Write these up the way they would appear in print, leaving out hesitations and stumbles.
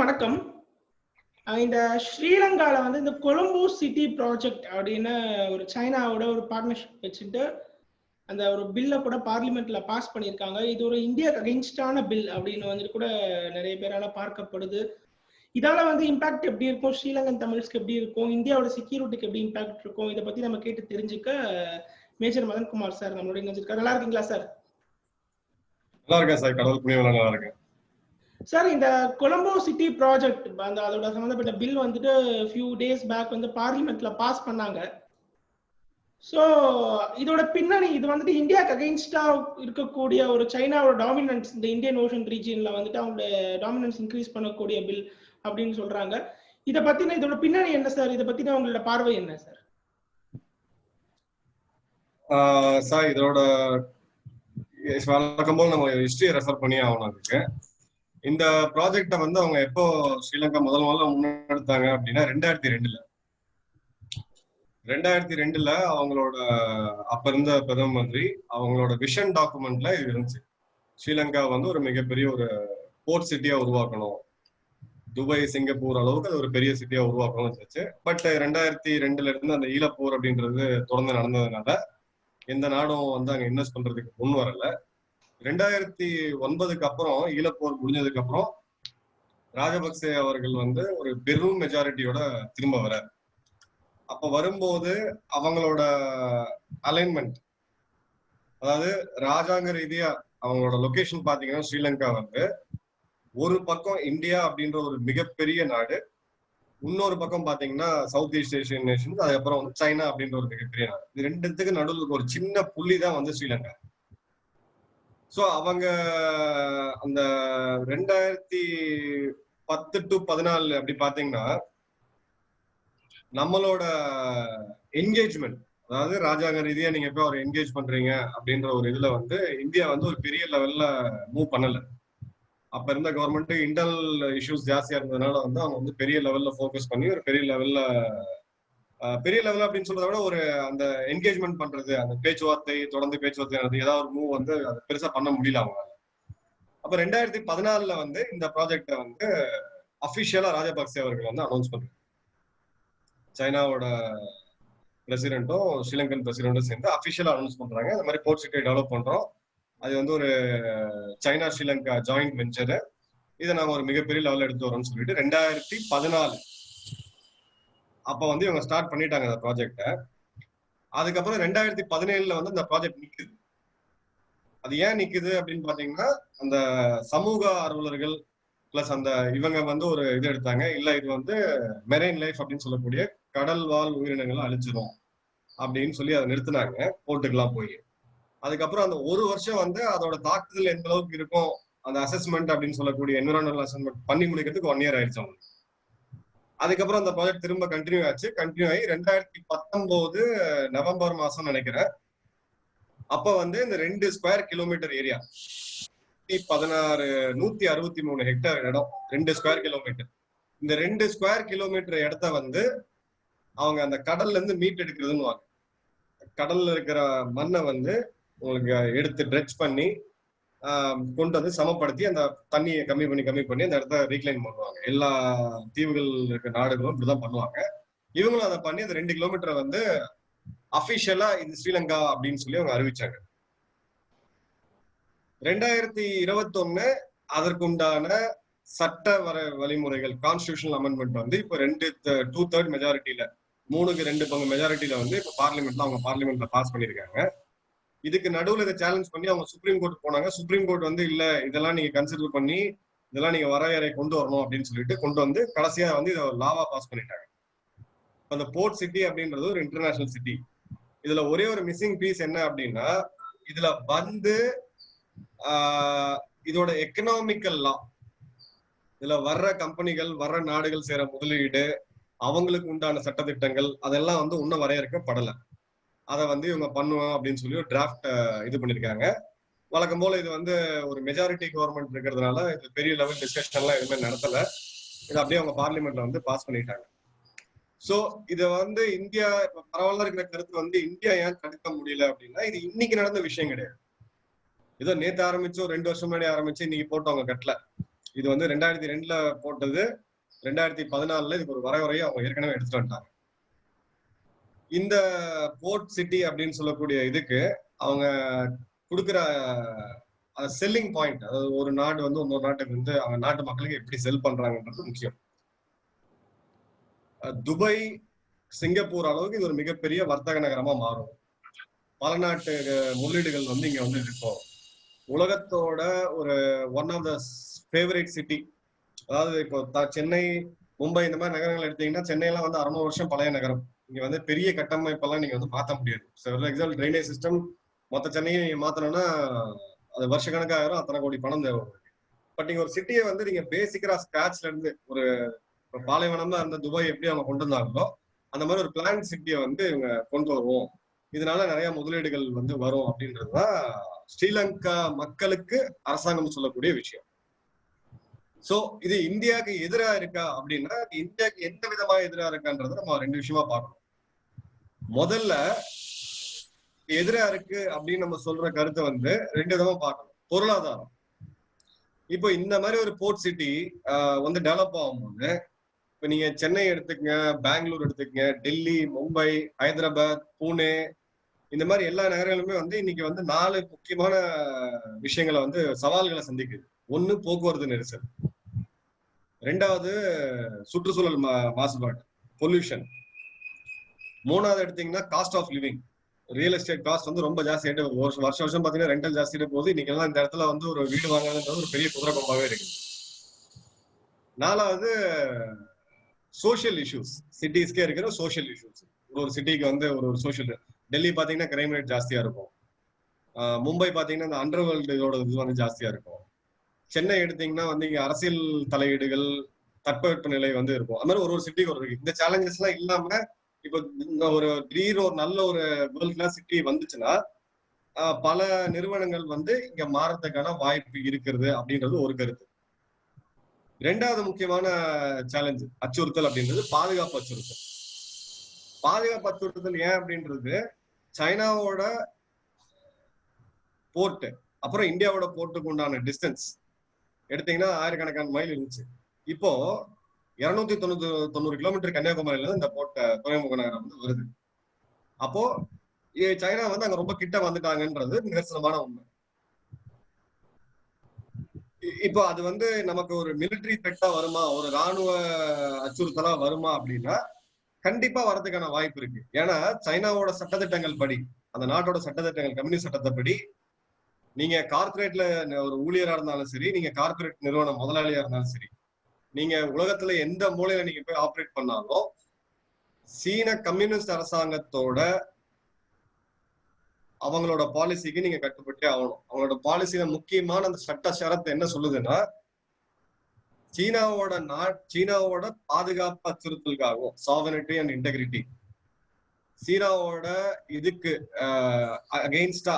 வணக்கம். இந்த ஸ்ரீலங்கால வந்து இந்த கொலம்போ சிட்டி ப்ராஜெக்ட் அப்படின்னு ஒரு சைனாவோட ஒரு பார்ட்னர்ஷிப் வச்சுட்டு அந்த ஒரு பில்லை கூட பார்லிமெண்ட்ல பாஸ் பண்ணியிருக்காங்க. இது ஒரு இந்தியாவுக்கு அகெயின்ஸ்டான பில் அப்படின்னு வந்துட்டு கூட நிறைய பேரால பார்க்கப்படுது. இதால வந்து இம்பாக்ட் எப்படி இருக்கும், ஸ்ரீலங்கன் தமிழ்ஸ்க்கு எப்படி இருக்கும், இந்தியாவோட செக்யூரிட்டிக்கு எப்படி இம்பாக்ட் இருக்கும், இதை பத்தி நம்ம கேட்டு தெரிஞ்சுக்க மேஜர் மதன்குமார் சார் நம்மளோட இணைஞ்சிருக்காரு. நல்லா இருக்கீங்களா சார்? நல்லா இருக்கேன் சார், கடவுள் புண்ணியம் நல்லா இருக்கேன் சார். இந்த கொலம்போ சிட்டி ப்ராஜெக்ட் அந்த அதோட சம்பந்தப்பட்ட பில் வந்துட்டு ஃபியூ டேஸ் பேக் வந்து பார்லிமெண்ட்ல பாஸ் பண்ணாங்க. ஸோ இதோட பின்னணி இது வந்துட்டு இந்தியாவுக்கு அகெயின்ஸ்டா இருக்கக்கூடிய ஒரு சைனாவோட டாமினன்ஸ் இந்த இந்தியன் ஓஷன் ரீஜியன்ல வந்துட்டு அவங்களோட டாமினன்ஸ் இன்க்ரீஸ் பண்ணக்கூடிய பில் அப்படின்னு சொல்றாங்க. இதை பத்தின இதோட பின்னணி என்ன சார்? இதை பத்தின உங்களோட பார்வை என்ன சார்? சார், இதோட வழக்கம் போல் நம்ம ஹிஸ்டரியை ரெஃபர் பண்ணி ஆகணும். அதுக்கு இந்த ப்ராஜெக்டை வந்து அவங்க எப்போ ஸ்ரீலங்கா முதல்ல முன்னெடுத்தாங்க அப்படின்னா 2002 அவங்களோட அப்ப இருந்த பிரதம மந்திரி அவங்களோட விஷன் டாக்குமெண்ட்ல இது இருந்துச்சு. ஸ்ரீலங்கா வந்து ஒரு மிகப்பெரிய ஒரு போர்ட் சிட்டியா உருவாக்கணும், துபாய் சிங்கப்பூர் அளவுக்கு அது ஒரு பெரிய சிட்டியா உருவாக்கணும்னு இருந்துச்சு. பட் 2002 இருந்து அந்த ஈழப்போர் அப்படின்றது தொடர்ந்து நடந்ததுனால எந்த நாடும் வந்து அங்க இன்வெஸ்ட் பண்றதுக்கு முன் வரல. 2009 அப்புறம் ஈழப்போர் முடிஞ்சதுக்கு அப்புறம் ராஜபக்சே அவர்கள் வந்து ஒரு பெரும் மெஜாரிட்டியோட திரும்ப வர. அப்ப வரும்போது அவங்களோட அலைன்மெண்ட், அதாவது ராஜாங்க ரீதியா அவங்களோட லொகேஷன் பாத்தீங்கன்னா ஸ்ரீலங்கா வந்து ஒரு பக்கம் இந்தியா அப்படின்ற ஒரு மிகப்பெரிய நாடு, இன்னொரு பக்கம் பாத்தீங்கன்னா சவுத் ஈஸ்ட் ஏஷியன் நேஷன்ஸ், அதுக்கப்புறம் வந்து சைனா அப்படின்ற ஒரு மிகப்பெரிய நாடு. இது ரெண்டுத்துக்கு நடுவில் ஒரு சின்ன புள்ளி தான் வந்து ஸ்ரீலங்கா. ஸோ அவங்க அந்த 2010 to 14 அப்படி பாத்தீங்கன்னா நம்மளோட என்கேஜ்மெண்ட், அதாவது ராஜாங்க ரீதியா நீங்க எப்ப ஒரு என்கேஜ் பண்றீங்க அப்படின்ற ஒரு இதுல வந்து இந்தியா வந்து ஒரு பெரிய லெவல்ல மூவ் பண்ணல. அப்ப இருந்த கவர்மெண்ட் இன்டர்னல் இஷ்யூஸ் ஜாஸ்தியா இருந்ததுனால வந்து அவங்க வந்து பெரிய லெவல்ல ஃபோக்கஸ் பண்ணி ஒரு பெரிய லெவல்ல அப்படின்னு சொல்றத விட ஒரு அந்த என்கேஜ்மெண்ட் பண்றது, அந்த பேச்சுவார்த்தை தொடர்ந்து பேச்சுவார்த்தை நடத்தி ஏதாவது ஒரு மூவ் வந்து அதை பெருசா பண்ண முடியல அவங்களால. அப்ப 2014 வந்து இந்த ப்ராஜெக்டை வந்து அபிஷியலா ராஜபக்சே அவர்கள் வந்து அனௌன்ஸ் பண்றாங்க. சைனாவோட பிரசிடென்ட்டும் ஸ்ரீலங்கன் பிரசிடென்ட்டும் சேர்ந்து அபிஷியலா அனௌன்ஸ் பண்றாங்க, இந்த மாதிரி போர்ட் சிட்டியை டெவலப் பண்றோம், அது வந்து ஒரு சைனா ஸ்ரீலங்கா ஜாயிண்ட் வெஞ்சர், இதை நாங்க ஒரு மிகப்பெரிய லெவலில் எடுத்து வரோம்னு சொல்லிட்டு 2014 அப்ப வந்து இவங்க ஸ்டார்ட் பண்ணிட்டாங்க அந்த ப்ராஜெக்டை. அதுக்கப்புறம் 2017 வந்து அந்த ப்ராஜெக்ட் நிக்குது. அது ஏன் நிக்குது அப்படின்னு பாத்தீங்கன்னா அந்த சமூக ஆர்வலர்கள் பிளஸ் அந்த இவங்க வந்து ஒரு இது எடுத்தாங்க, இல்ல இது வந்து மெரைன் லைஃப் அப்படின்னு சொல்லக்கூடிய கடல் வாழ் உயிரினங்களை அழிச்சிடும் அப்படின்னு சொல்லி அதை நிறுத்தினாங்க போர்ட்டுக்கெல்லாம் போய். அதுக்கப்புறம் அந்த ஒரு வருஷம் வந்து அதோட தாக்குதல் எந்த அளவுக்கு இருக்கும் அந்த அசஸ்மெண்ட் அப்படின்னு சொல்லக்கூடிய என்விரான்மெண்டல் அசஸ்மெண்ட் பண்ணி முடிக்கிறதுக்கு 1 year ஆயிடுச்சு அவங்களுக்கு. அதுக்கப்புறம் அந்த ப்ராஜெக்ட் திரும்ப கண்டினியூ ஆகி 2019 நவம்பர் மாசம் நினைக்கிறேன், அப்ப வந்து இந்த 2 ஸ்கொயர் கிலோமீட்டர் ஏரியா 163 ஹெக்டேர் இடம், 2 ஸ்கொயர் கிலோமீட்டர், இந்த 2 ஸ்கொயர் கிலோமீட்டர் இடத்த வந்து அவங்க அந்த கடல்ல இருந்து மீட் எடுக்கிறதுன்னு வாங்க. கடல்ல இருக்கிற மண்ணை வந்து உங்களுக்கு எடுத்து ட்ரெச் பண்ணி கொண்டு வந்து சமப்படுத்தி அந்த தண்ணியை கம்மி பண்ணி அந்த இடத்த ரீக்ளைன் பண்ணுவாங்க. எல்லா தீவுகள் இருக்க நாடுகளும் இப்படிதான் பண்ணுவாங்க. இவங்களும் அதை பண்ணி அந்த 2 கிலோமீட்டரை வந்து அபிஷியலா இது ஸ்ரீலங்கா அப்படின்னு சொல்லி அவங்க அறிவிச்சாங்க. 2021 அதற்குண்டான சட்ட வழிமுறைகள் கான்ஸ்டிடியூஷனல் அமெண்ட்மெண்ட் வந்து இப்ப 2/3 மெஜாரிட்டியில 3/2 பங்கு மெஜாரிட்டியில வந்து இப்ப பார்லிமெண்ட்ல பாஸ் பண்ணிருக்காங்க. இதுக்கு நடுவில் இதை சேலஞ்ச் பண்ணி அவங்க சுப்ரீம் கோர்ட் போனாங்க. சுப்ரீம் கோர்ட் வந்து இல்ல இதெல்லாம் நீங்க கன்சிடர் பண்ணி இதெல்லாம் நீங்க வரையறை கொண்டு வரணும் அப்படின்னு சொல்லிட்டு கொண்டு வந்து கடைசியா வந்து இதை லாவா பாஸ் பண்ணிட்டாங்க. அந்த போர்ட் சிட்டி அப்படின்றது ஒரு இன்டர்நேஷனல் சிட்டி. இதுல ஒரே ஒரு மிஸ்ஸிங் பீஸ் என்ன அப்படின்னா, இதுல வந்து இதோட எக்கனாமிக்கல் லா, இதுல வர்ற கம்பெனிகள் வர்ற நாடுகள் சேர முதலீடு அவங்களுக்கு உண்டான சட்டத்திட்டங்கள் அதெல்லாம் வந்து இன்னும் வரையறுக்கப்படலை. அதை வந்து இவங்க பண்ணுவோம் அப்படின்னு சொல்லி ஒரு டிராஃப்ட் இது பண்ணிருக்காங்க. வழக்கம் போல இது வந்து ஒரு மெஜாரிட்டி கவர்மெண்ட் இருக்கிறதுனால இது பெரிய லெவல் டிஸ்கஷன் எல்லாம் எதுவுமே நடத்தல. இது அப்படியே அவங்க பார்லிமெண்ட்ல வந்து பாஸ் பண்ணிட்டாங்க. சோ இதை வந்து இந்தியா பரவாயில்ல இருக்கிற கருத்து வந்து இந்தியா ஏன் தடுக்க முடியல அப்படின்னா, இது இன்னைக்கு நடந்த விஷயம் கிடையாது. ஏதோ நேத்து ஆரம்பிச்சு ஒரு 2 வருஷம் முன்னாடி ஆரம்பிச்சு இன்னைக்கு போட்டு அவங்க கட்டல. இது வந்து 2002 போட்டது, 2014 இதுக்கு ஒரு வரையறையை அவங்க ஏற்கனவே எடுத்துட்டு வந்துட்டாங்க. இந்த போர்ட் சிட்டி அப்படின்னு சொல்லக்கூடிய இதுக்கு அவங்க கொடுக்குற செல்லிங் பாயிண்ட், அதாவது ஒரு நாடு வந்து இன்னொரு நாட்டுக்கு வந்து அவங்க நாட்டு மக்களுக்கு எப்படி செல் பண்றாங்கன்றது முக்கியம். துபாய், சிங்கப்பூர் அளவுக்கு இது ஒரு மிகப்பெரிய வர்த்தக நகரமா மாறும். பல நாட்டு முதலீடுகள் வந்து இங்க வந்து இருக்கும். உலகத்தோட ஒரு one of the favourite city. அதாவது இப்போ சென்னை, மும்பை இந்த மாதிரி நகரங்கள் எடுத்தீங்கன்னா, சென்னையெல்லாம் வந்து 600 வருஷம் பழைய நகரம். இங்க வந்து பெரிய கட்டமைப்பெல்லாம் நீங்க வந்து மாற்ற முடியாது. ஃபார் எக்ஸாம்பிள் ட்ரைனேஜ் சிஸ்டம் மொத்த சென்னையை நீங்க மாத்தணும்னா அது வருஷ கணக்காயிரம், அத்தனை கோடி பணம் தேவை. பட் நீங்க ஒரு சிட்டியை வந்து நீங்க பேசிக்கா ஸ்கிராச்ல இருந்து, ஒரு பாலைவனமா இருந்த துபாய் எப்படி அவங்க கொண்டு வந்தாங்களோ அந்த மாதிரி ஒரு பிளான் சிட்டியை வந்து இவங்க கொண்டு வருவோம், இதனால நிறைய முதலீடுகள் வந்து வரும் அப்படின்றதுதான் ஸ்ரீலங்கா மக்களுக்கு அரசாங்கம் சொல்லக்கூடிய விஷயம். சோ இது இந்தியாவுக்கு எதிரா இருக்கா அப்படின்னா, இந்தியாவுக்கு எந்த விதமா எதிரா இருக்கான்றத நம்ம 2 விஷயமா பார்க்கணும். முதல்ல எதிரா இருக்கு அப்படின்னு நம்ம சொல்ற கருத்தை வந்து 2 விதமா பார்க்கணும். பொருளாதாரம். இப்போ இந்த மாதிரி ஒரு போர்ட் சிட்டி வந்து டெவலப் ஆகும்போது, இப்ப நீங்க சென்னை எடுத்துக்கங்க, பெங்களூர் எடுத்துக்கங்க, டெல்லி, மும்பை, ஹைதராபாத், பூனே, இந்த மாதிரி எல்லா நகரங்களுமே வந்து இன்னைக்கு வந்து 4 முக்கியமான விஷயங்களை வந்து சவால்களை சந்திக்குது. 1 போக்குவரத்து நெரிசல், 2வது சுற்றுச்சூழல் மாசுபாடு, பொல்யூஷன், 3வது எடுத்தீங்கன்னா cost of living. Real estate cost வந்து ரொம்ப ஜாஸ்தி ஆகிட்டு வருஷம் பாத்தீங்கன்னா ரெண்டல் ஜாஸ்திட்டு போகுது. இன்னைக்கு எல்லாம் இந்த இடத்துல வந்து ஒரு வீடு வாங்குறதுன்றது ஒரு பெரிய குதிரை கொம்பாவே இருக்கு. 4வது சோசியல் இஷ்யூஸ், சிட்டிஸ்க்கே இருக்கிற சோசியல் இஷ்யூஸ். ஒரு சிட்டிக்கு வந்து ஒரு சோசியல், டெல்லி பாத்தீங்கன்னா கிரைம் ரேட் ஜாஸ்தியா இருக்கும், மும்பை பாத்தீங்கன்னா இந்த அண்டர்வேர்ல்டோட இது வந்து ஜாஸ்தியா இருக்கும், சென்னை எடுத்தீங்கன்னா வந்து இங்க அரசியல் தலையீடுகள், தட்பவெட்ப நிலை வந்து இருக்கும். அது மாதிரி ஒரு சிட்டிக்கு ஒரு இந்த சேலஞ்சஸ் எல்லாம் இல்லாம இப்போ ஒரு திடீர் ஒரு நல்ல ஒரு வேர்ல்ட் கிளாஸ் சிட்டி வந்துச்சுன்னா பல நிறுவனங்கள் வந்து இங்க மாறதுக்கான வாய்ப்பு இருக்கிறது அப்படின்றது ஒரு கருத்து. 2வது முக்கியமான சேலஞ்சு, அச்சுறுத்தல் அப்படின்றது பாதுகாப்பு அச்சுறுத்தல். பாதுகாப்பு அச்சுறுத்தல் ஏன் அப்படின்றது, சைனாவோட போர்ட் அப்புறம் இந்தியாவோட போர்ட்டுக்கு உண்டான டிஸ்டன்ஸ் எடுத்தீங்கன்னா 1000கணக்கான மைல் இருந்துச்சு. இப்போ 290 கிலோமீட்டர் கன்னியாகுமரியில இருந்து இந்த போர்ட் துறைமுக நகரம் வந்து வருது. அப்போ சைனா வந்து அங்க ரொம்ப கிட்ட வந்துட்டாங்கன்றது நிதர்சனமான உண்மை. இப்போ அது வந்து நமக்கு ஒரு மிலிட்டரி த்ரெட்டா வருமா, ஒரு ராணுவ அச்சுறுத்தலா வருமா அப்படின்னா கண்டிப்பா வரதுக்கான வாய்ப்பு இருக்கு. ஏன்னா சைனாவோட சட்டத்திட்டங்கள் படி, அந்த நாட்டோட சட்டத்திட்டங்கள், கம்யூனிஸ்ட் சட்டத்தைப்படி, நீங்க கார்பரேட்ல ஒரு ஊழியரா இருந்தாலும் சரி, நீங்க கார்பரேட் நிறுவன முதலாளியா இருந்தாலும் சரி, நீங்க உலகத்துல எந்த மூலையில நீங்க போய் ஆப்ரேட் பண்ணாலும் சீன கம்யூனிஸ்ட் அரசாங்கத்தோட அவங்களோட பாலிசிக்கு நீங்க கட்டுப்பட்டே ஆகணும். அவங்களோட பாலிசியில முக்கியமான அந்த சட்ட ஷரத்து என்ன சொல்லுதுன்னா, சீனாவோட பாதுகாப்பு அச்சுறுத்தலுக்காகவும், சாவர்னிட்டி அண்ட் இன்டெகிரிட்டி, சீனாவோட இதுக்கு அகெயின்ஸ்டா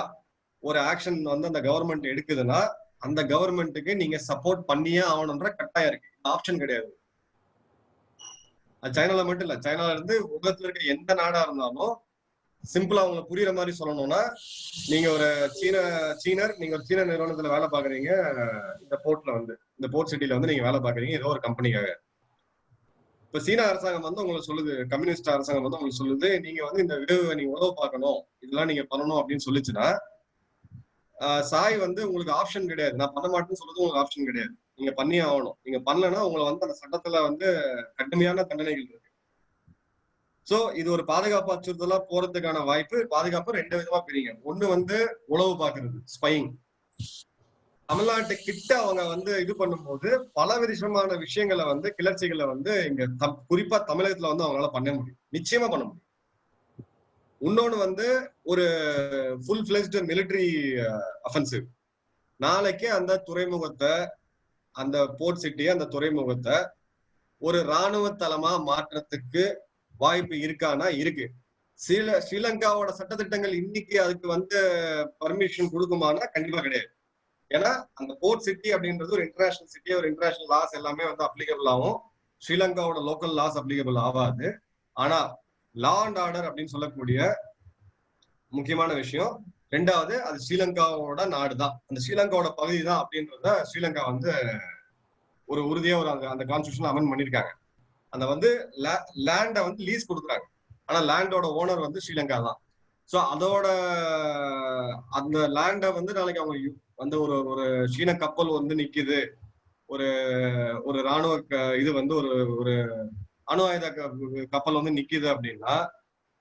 ஒரு ஆக்ஷன் வந்து அந்த கவர்மெண்ட் எடுக்குதுன்னா அந்த கவர்மெண்ட்டுக்கு நீங்க சப்போர்ட் பண்ணியே ஆகணும்ன்ற கட்டாயம் இருக்கு. ஆப்ஷன் கிடையாது. அது சைனால மட்டும் இல்ல, சைனால இருந்து உலகத்துல இருக்க எந்த நாடா இருந்தாலும் சிம்பிளா அவங்களுக்கு புரியுற மாதிரி சொல்லணும்னா, நீங்க ஒரு சீனர், நீங்க ஒரு சீன நிறுவனத்துல வேலை பாக்குறீங்க, இந்த போர்ட்ல வந்து இந்த போர்ட் சிட்டில வந்து நீங்க வேலை பாக்குறீங்க ஏதோ ஒரு கம்பெனிக்காக. இப்ப சீன அரசாங்கம் வந்து உங்களுக்கு சொல்லுது, கம்யூனிஸ்ட் அரசாங்கம் வந்து உங்களுக்கு சொல்லுது, நீங்க வந்து இந்த நீங்க உதவ பார்க்கணும், இதெல்லாம் நீங்க பண்ணணும் அப்படின்னு சொல்லிச்சுன்னா, சாய் வந்து உங்களுக்கு ஆப்ஷன் கிடையாது. நான் பண்ண மாட்டேன்னு சொல்றது உங்களுக்கு ஆப்ஷன் கிடையாது. நீங்க பண்ணியே ஆகணும். நீங்க பண்ணலன்னா உங்களை வந்து அந்த சட்டத்துல வந்து கடுமையான தண்டனைகள் இருக்கு. சோ இது ஒரு பாதுகாப்பு அச்சுறுத்தலா போறதுக்கான வாய்ப்பு. பாதுகாப்பு 2 விதமா பிரிங்க. ஒண்ணு வந்து உளவு பாக்குறது, ஸ்பைங். தமிழ்நாட்டு கிட்ட அவங்க வந்து இது பண்ணும்போது பல விதமான விஷயங்களை வந்து, கிளர்ச்சிகளை வந்து இங்க குறிப்பா தமிழகத்துல வந்து அவங்களால பண்ண முடியும், நிச்சயமா பண்ண முடியும். இன்னொன்னு வந்து ஒரு ஃபுல் ஃபிளெஜ்டு மிலிட்டரி அஃபென்சிவ். நாளைக்கு அந்த துறைமுகத்தை, அந்த போர்ட் சிட்டியை, அந்த துறைமுகத்தை ஒரு ராணுவ தளமா மாற்றத்துக்கு வாய்ப்பு இருக்கானா? இருக்கு. ஸ்ரீலங்காவோட சட்டத்திட்டங்கள் இன்னைக்கு அதுக்கு வந்து பர்மிஷன் கொடுக்குமானா? கண்டிப்பா கிடையாது. ஏன்னா அந்த போர்ட் சிட்டி அப்படின்றது ஒரு இன்டர்நேஷனல் சிட்டி, ஒரு இன்டர்நேஷனல் லாஸ் எல்லாமே வந்து அப்ளிகபிள் ஆகும். ஸ்ரீலங்காவோட லோக்கல் லாஸ் அப்ளிகபிள் ஆகாது. ஆனா லா அண்ட் ஆர்டர் அப்படின்னு சொல்லக்கூடிய முக்கியமான விஷயம், 2வது அது ஸ்ரீலங்காவோட நாடு தான், அந்த ஸ்ரீலங்காவோட பகுதி தான் அப்படின்றத ஸ்ரீலங்கா வந்து ஒரு உறுதியா ஒரு அந்த கான்ஸ்டியூஷன் அமெண்ட் பண்ணிருக்காங்க. அந்த வந்து லேண்டை வந்து லீஸ் கொடுக்குறாங்க. ஆனா லேண்டோட ஓனர் வந்து ஸ்ரீலங்கா தான். ஸோ அதோட அந்த லேண்டை வந்து நாளைக்கு அவங்க வந்து ஒரு ஒரு சீன கப்பல் வந்து நிக்குது, ஒரு ஒரு ராணுவ இது வந்து ஒரு ஒரு அணு ஆயுத கப்பல் வந்து நிக்குது அப்படின்னா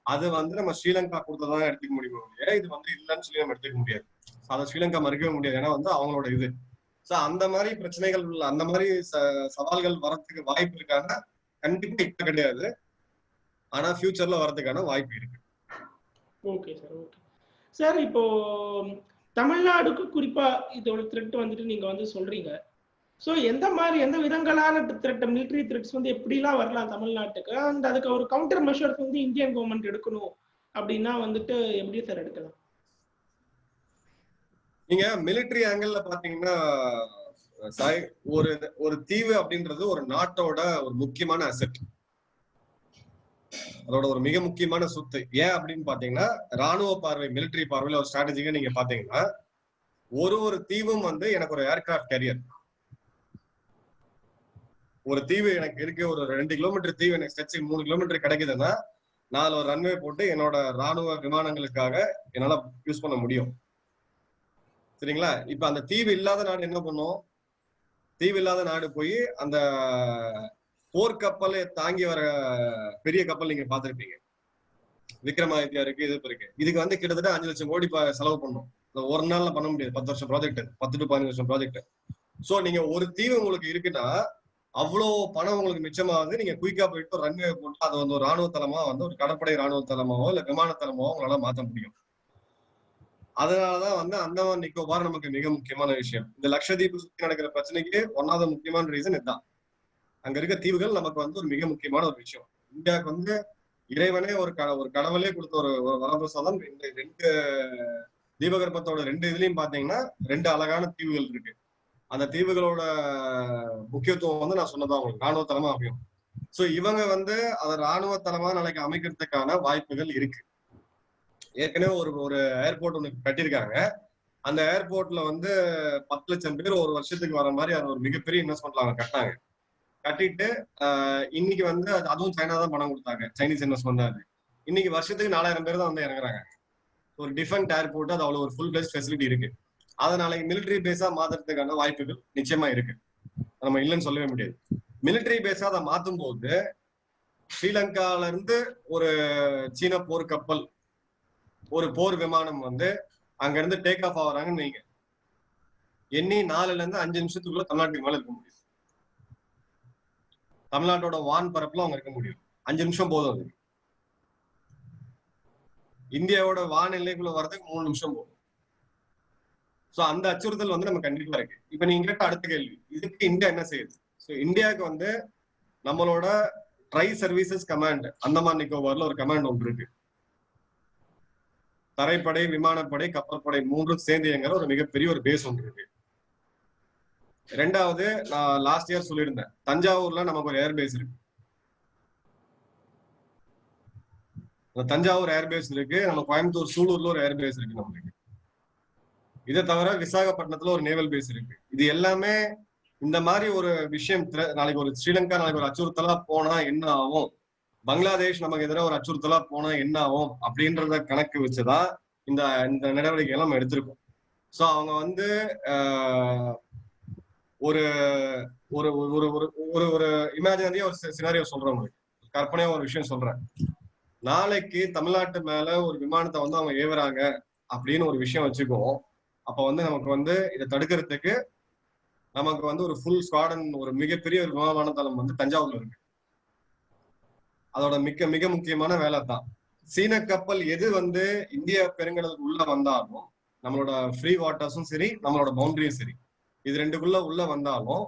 அது வந்து நம்ம ஸ்ரீலங்கா கொடுத்ததான் எடுத்துக்க முடியுமோ இல்லையா, இது வந்து இல்லைன்னு சொல்லி நம்ம எடுத்துக்க முடியாது. அதை ஸ்ரீலங்கா மறுக்கவே முடியாது, ஏன்னா வந்து அவங்களோட இது. ஸோ அந்த மாதிரி பிரச்சனைகள், அந்த மாதிரி சவால்கள் வரதுக்கு வாய்ப்பு இருக்காங்க. கண்டிப்பா இப்ப கிடையாது, ஆனா ஃபியூச்சர்ல வரதுக்கான வாய்ப்பு இருக்கு. Okay sir, okay sir. இப்போ தமிழ்நாடுக்கு குறிப்பா இதோட த்ரெட் வந்துட்டு நீங்க வந்து சொல்றீங்க. ஸோ எந்த மாதிரி எந்த விதங்களான த்ரெட், மிலிட்ரி த்ரெட்ஸ் வந்து எப்படிலாம் வரலாம் தமிழ்நாட்டுக்கு, அண்ட் அதுக்கு ஒரு கவுண்டர் மெஷர்ஸ் வந்து இந்தியன் கவர்மெண்ட் எடுக்கணும் அப்படின்னா வந்துட்டு எப்படி சார் எடுக்கலாம்? நீங்க மிலிட்ரி ஆங்கிள் பாத்தீங்கன்னா சாய், ஒரு ஒரு தீவு அப்படின்றது ஒரு நாட்டோட ஒரு முக்கியமான அசெட், அதோட ஒரு மிக முக்கியமான சொத்து. ஏன் அப்படின்னு பாத்தீங்கன்னா ராணுவ பார்வை, மிலிட்ரி பார்வையில ஒரு ஸ்ட்ராட்டஜிக்கா நீங்க பாத்தீங்கன்னா ஒரு தீவும் வந்து எனக்கு ஒரு ஏர்கிராஃப்ட் கேரியர். ஒரு தீவு எனக்கு இருக்கு, ஒரு 2 கிலோமீட்டர் தீவு எனக்கு ஸ்ட்ரெச் 3 கிலோமீட்டர் கிடைக்குதுன்னா நான் ஒரு ரன்வே போட்டு என்னோட ராணுவ விமானங்களுக்காக என்னால யூஸ் பண்ண முடியும். சரிங்களா? இப்ப அந்த தீவு இல்லாத நாடு என்ன பண்ணும்? தீவு இல்லாத நாடு போய் அந்த போர்க்கப்பலை தாங்கி வர பெரிய கப்பல் நீங்க பார்த்திருப்பீங்க, விக்ரமாதித்யா இருக்கு, இது இருக்கு. இதுக்கு வந்து கிட்டத்தட்ட 5 லட்சம் கோடி செலவு பண்ணும். ஒரு நாள்ல பண்ண முடியாது, 10 வருஷம் ப்ராஜெக்ட், 10 to 15 வருஷம் ப்ராஜெக்ட். சோ நீங்க ஒரு தீவு உங்களுக்கு இருக்குன்னா அவ்வளவு பணம் உங்களுக்கு மிச்சமாவது. நீங்க குயிக்கா போயிட்டு ரன்வே போட்டு அதை வந்து ஒரு ராணுவ தளமா வந்து ஒரு கடற்படை ராணுவ தளமாவோ இல்ல விமான தளமாவோ உங்களால மாற்ற முடியும். அதனாலதான் வந்து அந்தமான் நிக்கோபார் நமக்கு மிக முக்கியமான விஷயம். இந்த லட்சத்தீவு சுத்தி நடக்கிற பிரச்சனைக்கு ஒன்னாவது முக்கியமான ரீசன் இதுதான். அங்க இருக்க தீவுகள் நமக்கு வந்து ஒரு மிக முக்கியமான ஒரு விஷயம். இந்தியாவுக்கு வந்து இறைவனே ஒரு கடவுளே கொடுத்த ஒரு வரப்பிரசாதம். இந்த 2 தீபகற்பத்தோட 2 இதுலயும் பாத்தீங்கன்னா 2 அழகான தீவுகள் இருக்கு. அந்த தீவுகளோட முக்கியத்துவம் வந்து நான் சொன்னதான் உங்களுக்கு ராணுவ தளமா அமையும். சோ இவங்க வந்து அதை ராணுவ தளமா நாளைக்கு அமைக்கிறதுக்கான வாய்ப்புகள் இருக்கு. ஏற்கனவே ஒரு ஏர்போர்ட் ஒண்ணு கட்டியிருக்காங்க. அந்த ஏர்போர்ட்ல வந்து 10 லட்சம் பேர் ஒரு வருஷத்துக்கு வர மாதிரி அது ஒரு மிகப்பெரிய இன்வெஸ்ட்மெண்ட்ல அவங்க கட்டினாங்க. கட்டிட்டு இன்னைக்கு வந்து அதுவும் சைனா தான் பணம் கொடுத்தாங்க, சைனீஸ் இன்வெஸ்ட்மெண்ட் தான் அது. இன்னைக்கு வருஷத்துக்கு 4000 பேர் தான் வந்து இறங்குறாங்க. ஒரு டிஃபென்ட் ஏர்போர்ட், அது அவ்வளவு ஒரு ஃபுல் பிளேஸ் ஃபெசிலிட்டி இருக்கு. அதை நாளைக்கு மிலிட்டரி பேஸா மாத்துறதுக்கான வாய்ப்புகள் நிச்சயமா இருக்கு, நம்ம இல்லைன்னு சொல்லவே முடியாது. மிலிட்டரி பேஸா அதை மாத்தும் போது ஸ்ரீலங்கால இருந்து ஒரு சீன போர் கப்பல், ஒரு போர் விமானம் வந்து அங்க இருந்து டேக் ஆஃப் ஆகுறாங்கன்னு வைங்க, எண்ணி 4ல இருந்து 5 நிமிஷத்துக்குள்ள தமிழ்நாட்டுக்கு மேல இருக்க முடியும். தமிழ்நாட்டோட வான் பரப்புல அவங்க இருக்க முடியும். 5 நிமிஷம் போதும். அது இந்தியாவோட வான் எல்லைக்குள்ள வர்றதுக்கு 3 நிமிஷம் போதும். சோ அந்த அச்சுறுத்தல் வந்து நம்ம கண்டிப்பா இருக்கு. இப்ப நீங்க கேட்ட அடுத்த கேள்வி, இதுக்கு இந்தியா என்ன செய்யுது? சோ இந்தியாவுக்கு வந்து நம்மளோட ட்ரை சர்வீசஸ் கமாண்ட், அந்தமான் நிக்கோபார்ல ஒரு கமாண்ட் ஒன்று இருக்கு. தரைப்படை, விமானப்படை, கப்பற்படை 3 சேர்ந்து இயங்குற ஒரு மிகப்பெரிய ஒரு பேஸ் ஒன்று இருக்கு. 2வது, நான் லாஸ்ட் இயர் சொல்லியிருந்தேன், தஞ்சாவூர்ல நமக்கு ஒரு ஏர்பேஸ் இருக்கு. தஞ்சாவூர் ஏர்பேஸ் இருக்கு, நம்ம கோயம்புத்தூர் சூலூர்ல ஒரு ஏர்பேஸ் இருக்கு நமக்கு. இதை தவிர விசாகப்பட்டினத்துல ஒரு நேவல் பேஸ் இருக்கு. இது எல்லாமே இந்த மாதிரி ஒரு விஷயம் நாளைக்கு ஒரு ஸ்ரீலங்கா நாளைக்கு ஒரு அச்சுறுத்தலா போனா என்ன ஆகும், பங்களாதேஷ் நமக்கு எதிராக ஒரு அச்சுறுத்தலா போனா என்ன ஆகும் அப்படின்றத கணக்கு வச்சுதான் இந்த இந்த நடவடிக்கைகள் நம்ம எடுத்திருக்கோம். சோ அவங்க வந்து ஒரு ஒரு ஒரு ஒரு ஒரு இமேஜினரியா ஒரு சினாரியோ சொல்றேன் உங்களுக்கு, கற்பனையா ஒரு விஷயம் சொல்றேன். நாளைக்கு தமிழ்நாட்டு மேல ஒரு விமானத்தை வந்து அவங்க ஏவுறாங்க அப்படின்னு ஒரு விஷயம் வச்சுக்குவோம். அப்ப வந்து நமக்கு வந்து இதை தடுக்கிறதுக்கு நமக்கு வந்து ஒரு ஃபுல் ஸ்குவாடன், ஒரு மிகப்பெரிய ஒரு விமான தளம் வந்து தஞ்சாவூர்ல இருக்கு. அதோட மிக மிக முக்கியமான வேலை தான். சீன கப்பல் எது வந்து இந்திய பெருங்கடலுக்கு உள்ள வந்தாலும், நம்மளோட ஃப்ரீ வாட்டர்ஸும் சரி, நம்மளோட பவுண்டரியும் சரி, இது 2க்குள்ள உள்ள வந்தாலும்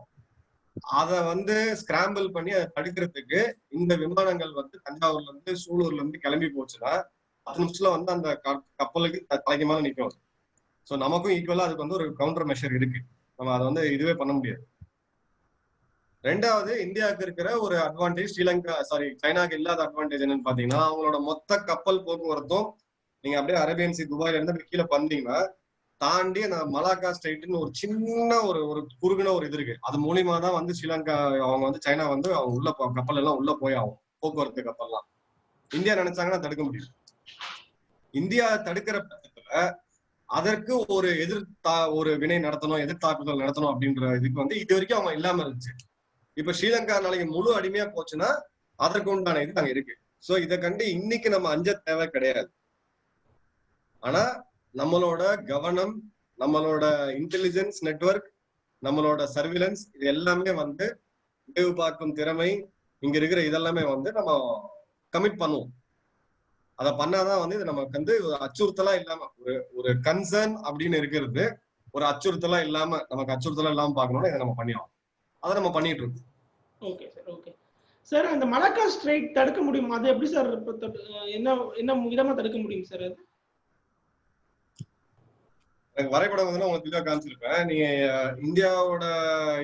அதை வந்து ஸ்கிராம்பிள் பண்ணி அதை தடுக்கிறதுக்கு இந்த விமானங்கள் வந்து தஞ்சாவூர்ல இருந்து சூலூர்ல இருந்து கிளம்பி போச்சுன்னா 10 நிமிஷத்துல வந்து அந்த கப்பலுக்கு தலைக்கு மேல நிற்கும். ஸோ நமக்கும் ஈக்குவலா அதுக்கு வந்து ஒரு கவுண்டர் மெஷர் இருக்கு. நம்ம அதை வந்து இதுவே பண்ண முடியாது. 2வது, இந்தியாவுக்கு இருக்கிற ஒரு அட்வான்டேஜ் சைனாக்கு இல்லாத அட்வான்டேஜ் என்னன்னு பாத்தீங்கன்னா, அவங்களோட மொத்த கப்பல் போக்குவரத்தும் நீங்க அப்படியே அரேபியன் சி துபாயில இருந்து கீழே வந்தீங்கன்னா தாண்டி அந்த மலாக்கா ஸ்ட்ரெயிட்னு ஒரு சின்ன ஒரு குறுகுன ஒரு இது இருக்கு. அது மூலியமா தான் வந்து ஸ்ரீலங்கா அவங்க வந்து சைனா வந்து அவங்க உள்ள கப்பல் எல்லாம் உள்ள போய் ஆகும், போக்குவரத்து கப்பல்லாம். இந்தியா நினைச்சாங்கன்னா தடுக்க முடியும். இந்தியா தடுக்கிற பட்சத்துல அதற்கு ஒரு ஒரு வினை நடத்தணும், எதிர்த்தாக்குதல் நடத்தணும் அப்படின்ற இதுக்கு வந்து இது வரைக்கும் அவங்க இல்லாம இருந்துச்சு. இப்ப ஸ்ரீலங்கா நாளைக்கு முழு அடிமையா போச்சுன்னா அதற்கு உண்டான இது அங்க இருக்கு. சோ இதை கண்டு இன்னைக்கு நம்ம அஞ்ச தேவை கிடையாது. ஆனா நம்மளோட கவனம், நம்மளோட இன்டெலிஜென்ஸ் நெட்வொர்க், நம்மளோட சர்விலன்ஸ், இது எல்லாமே வந்து விளைவு பார்க்கும் திறமை, இங்க இருக்கிற இதெல்லாமே வந்து நம்ம கமிட் பண்ணுவோம். அதை பண்ணாதான் வந்து இது நமக்கு வந்து அச்சுறுத்தலா இல்லாம ஒரு கன்சர்ன் அப்படின்னு இருக்கிறது ஒரு அச்சுறுத்தலா இல்லாம, நமக்கு அச்சுறுத்தலா இல்லாம பார்க்கணும்னா இதை நம்ம பண்ணிடுவோம். அதை நம்ம பண்ணிட்டு இருக்கோம். Okay sir. ஓகே சார், அந்த மலாக்கா ஸ்ட்ரைட் தடுக்க முடியுமா? அது எப்படி சார் என்ன என்ன விதமா தடுக்க முடியும் சார்? அது எனக்கு வரைபடம் வந்து உங்களுக்கு தெளிவா காமிச்சிருப்பேன். நீங்க இந்தியாவோட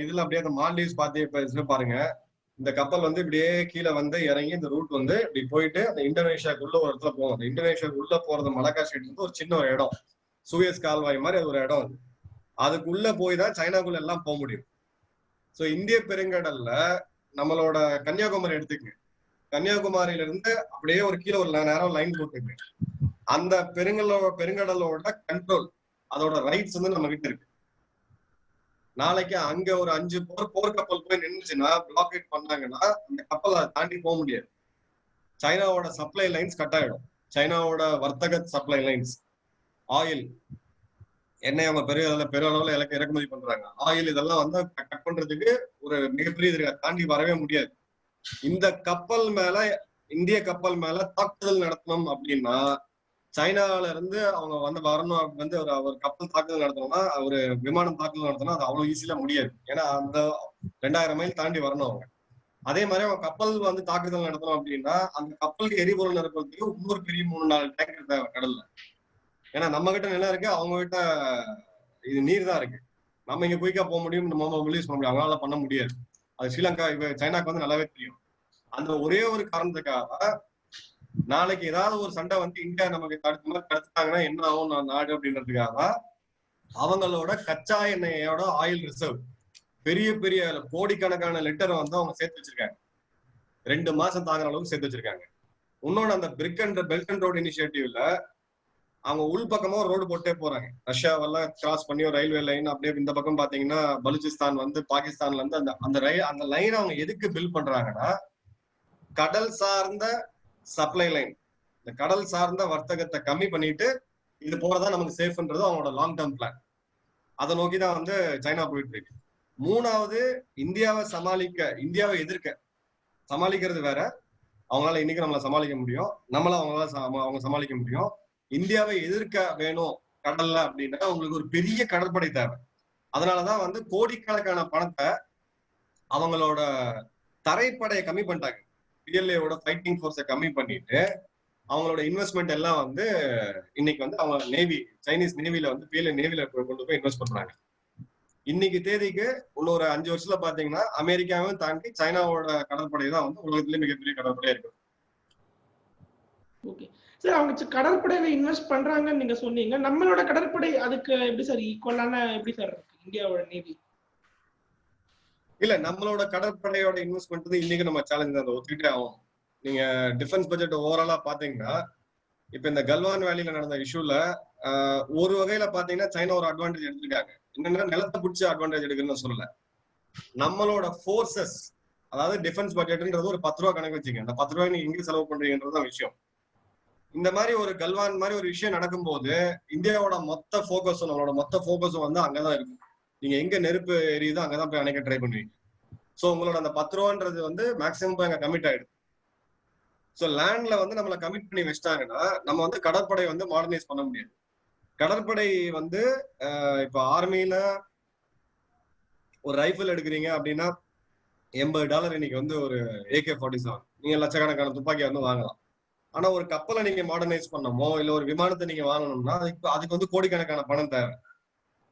இதுல அப்படியே அந்த மால்டீவ்ஸ் பார்த்து பாருங்க. இந்த கப்பல் வந்து இப்படியே கீழே வந்து இறங்கி இந்த ரூட் வந்து இப்படி போயிட்டு அந்த இந்தோனேஷியாக்குள்ள ஒரு இடத்துல போகும். அந்த இந்தோனேஷியாக்குள்ள போறது மலாக்கா ஸ்ட்ரெயிட் வந்து ஒரு சின்ன ஒரு இடம், சூயஸ் கால்வாய் மாதிரி அது ஒரு இடம். அது அதுக்குள்ள போய் தான் சைனாக்குள்ள எல்லாம் போக முடியும். சோ இந்திய பெருங்கடல்ல நம்மளோட கன்னியாகுமரி எடுத்துக்கங்க. கன்னியாகுமரியில இருந்து அப்படியே ஒரு கீழே ஒரு நேரம் லைன் போட்டுருக்கு. அந்த பெருங்கடலோட கண்ட்ரோல், அதோட ரைட்ஸ் வந்து நம்ம கிட்ட இருக்கு. நாளைக்கு அங்க ஒரு 5 போர்க்கப்பல் போய் நின்றுச்சுன்னா, பிளாக்கேட் பண்ணாங்கன்னா அந்த கப்பலை தாண்டி போக முடியாது. சைனாவோட சப்ளை லைன்ஸ் கட் ஆயிடும். சைனாவோட வர்த்தக சப்ளை லைன்ஸ், ஆயில், எண்ணெய் அவங்க பெரிய அளவுல இறக்குமதி பண்றாங்க. ஆயில் இதெல்லாம் வந்து கட் பண்றதுக்கு ஒரு மிகப்பெரிய இதை தாண்டி வரவே முடியாது. இந்த கப்பல் மேல, இந்திய கப்பல் மேல தாக்குதல் நடத்தணும் அப்படின்னா, சைனால இருந்து அவங்க வந்து வரணும், வந்து ஒரு கப்பல் தாக்குதல் நடத்தணும்னா, ஒரு விமானம் தாக்குதல் நடத்தணும், அது அவ்வளவு ஈஸியா முடியாது. ஏன்னா அந்த 2000 மைல் தாண்டி வரணும் அவங்க. அதே மாதிரி அவங்க கப்பல் வந்து தாக்குதல் நடத்தணும் அப்படின்னா, அந்த கப்பலுக்கு எரிபொருள் நிரப்புறதுக்கு இன்னொரு பெரிய 3-4 டேங்கர் தேவை கடல்ல. ஏன்னா நம்ம கிட்ட நிலம் இருக்கு, அவங்க கிட்ட இது நீர் தான் இருக்கு. நம்ம இங்க குயிக்கா போக முடியும், நம்ம ரிலீஸ் பண்ண முடியும், அவங்களால பண்ண முடியாது. அது ஸ்ரீலங்கா சைனாக்கு வந்து நல்லாவே தெரியும். அந்த ஒரே ஒரு காரணத்துக்காக நாளைக்கு ஏதாவது ஒரு சண்டை வந்து இந்தியா நமக்கு தடுத்துட்டாங்கன்னா என்ன ஆகும் நாடு அப்படின்றதுக்காக அவங்களோட கச்சா எண்ணெயோட ஆயில் ரிசர்வ் பெரிய பெரிய கோடிக்கணக்கான லிட்டரை வந்து அவங்க சேர்த்து வச்சிருக்காங்க. 2 மாசம் தாங்குற அளவுக்கு சேர்த்து வச்சிருக்காங்க. இன்னொன்னு, அந்த பிரிக் அண்ட் பெல்ட் அண்ட் ரோடு இனிஷியேட்டிவ்ல அவங்க உள் பக்கமா ரோடு போட்டே போறாங்க. ரஷ்யாவெல்லாம் கிராஸ் பண்ணி ஒரு ரயில்வே லைன், அப்படியே இந்த பக்கம் பாத்தீங்கன்னா பலுச்சிஸ்தான் வந்து பாகிஸ்தான்ல இருந்து அந்த லைன் அவங்க எதுக்கு பில்ட் பண்றாங்கன்னா, கடல் சார்ந்த சப்ளை லைன், இந்த கடல் சார்ந்த வர்த்தகத்தை கம்மி பண்ணிட்டு இது போறதா நமக்கு சேஃப்ன்றது அவங்களோட லாங் டேர்ம் பிளான். அதை நோக்கிதான் வந்து சைனா போயிட்டு இருக்கு. 3வது, இந்தியாவை எதிர்க்க சமாளிக்கிறது வேற. அவங்களால இன்னைக்கு நம்மள சமாளிக்க முடியும், நம்மளால அவங்க சமாளிக்க முடியும். இந்தியாவை எதிர்க்க வேணும் கடல்ல அப்படின்னா அவங்களுக்கு ஒரு பெரிய கடற்படை தேவை. அதனாலதான் வந்து கோடிக்கணக்கான பணத்தை அவங்களோட தரைப்படையை கம்மி பண்ணிட்டாங்க. பிஎல்ஏவோட ஃபைட்டிங் ஃபோர்ஸை கம்மி பண்ணிட்டு அவங்களோட இன்வெஸ்ட்மெண்ட் எல்லாம் வந்து இன்னைக்கு வந்து அவங்க நேவி, சைனீஸ் நேவில வந்து பிஎல்ஏ நேவில கொண்டு போய் இன்வெஸ்ட் பண்றாங்க. இன்னைக்கு தேதிக்கு இன்னொரு 5 வருஷத்துல பாத்தீங்கன்னா அமெரிக்காவும் தாண்டி சைனாவோட கடற்படை தான் வந்து உலகத்திலேயே மிகப்பெரிய கடற்படையா இருக்கு. ஓகே சார், அவங்க கடற்படையில இன்வெஸ்ட் பண்றாங்கன்னு நீங்க சொன்னீங்க. நம்மளோட கடற்படை அதுக்கு எப்படி சார் ஈக்குவலான எப்படி சார் இருக்கு இந்தியாவோட நேவி? இல்ல, நம்மளோட கடற்படையோட இன்வெஸ்ட்மெண்ட் வந்து இன்னைக்கு நம்ம சேலஞ்ச் தான், ஒத்துக்கிட்டே ஆகும். நீங்க டிஃபென்ஸ் பட்ஜெட் ஓவராலா பாத்தீங்கன்னா, இப்ப இந்த கல்வான் வேலியில நடந்த இஷ்யூல ஒரு வகையில பாத்தீங்கன்னா சைனா ஒரு அட்வான்டேஜ் எடுத்திருக்காங்க. என்னன்னா, நிலத்தை பிடிச்ச அட்வான்டேஜ் எடுக்குன்னு சொல்லல, நம்மளோட போர்சஸ், அதாவது டிஃபென்ஸ் பட்ஜெட்ன்றது ஒரு 10 ரூபா கணக்கு வச்சுங்க. அந்த 10 ரூபாய் நீங்க எங்க செலவு பண்றீங்கன்றதுதான் விஷயம். இந்த மாதிரி ஒரு கல்வான் மாதிரி ஒரு விஷயம் நடக்கும்போது இந்தியாவோட மொத்த போக்கஸும், நம்மளோட மொத்த போக்கஸும் வந்து அங்கதான் இருக்கும். நீங்க எங்க நெருப்பு எரியுதோ அங்கதான் போய் அணைக்க ட்ரை பண்ணுவீங்க. சோ உங்களோட அந்த 10 ரூபான்றது வந்து மேக்சிமம் போய் அங்க கமிட் ஆயிடுது. சோ லேண்ட்ல வந்து நம்மள கமிட் பண்ணி வச்சிட்டாங்கன்னா நம்ம வந்து கடற்படை வந்து மாடர்னைஸ் பண்ண முடியாது. கடற்படை வந்து இப்ப ஆர்மியில ஒரு ரைபிள் எடுக்கிறீங்க அப்படின்னா $80 இன்னைக்கு வந்து ஒரு AK-47, நீங்க லட்சக்கணக்கான துப்பாக்கியை வந்து வாங்கலாம். ஆனா ஒரு கப்பலை நீங்க மாடர்னைஸ் பண்ணமோ இல்ல ஒரு விமானத்தை நீங்க வாங்கணும்னா அதுக்கு வந்து கோடிக்கணக்கான பணம் தேவை.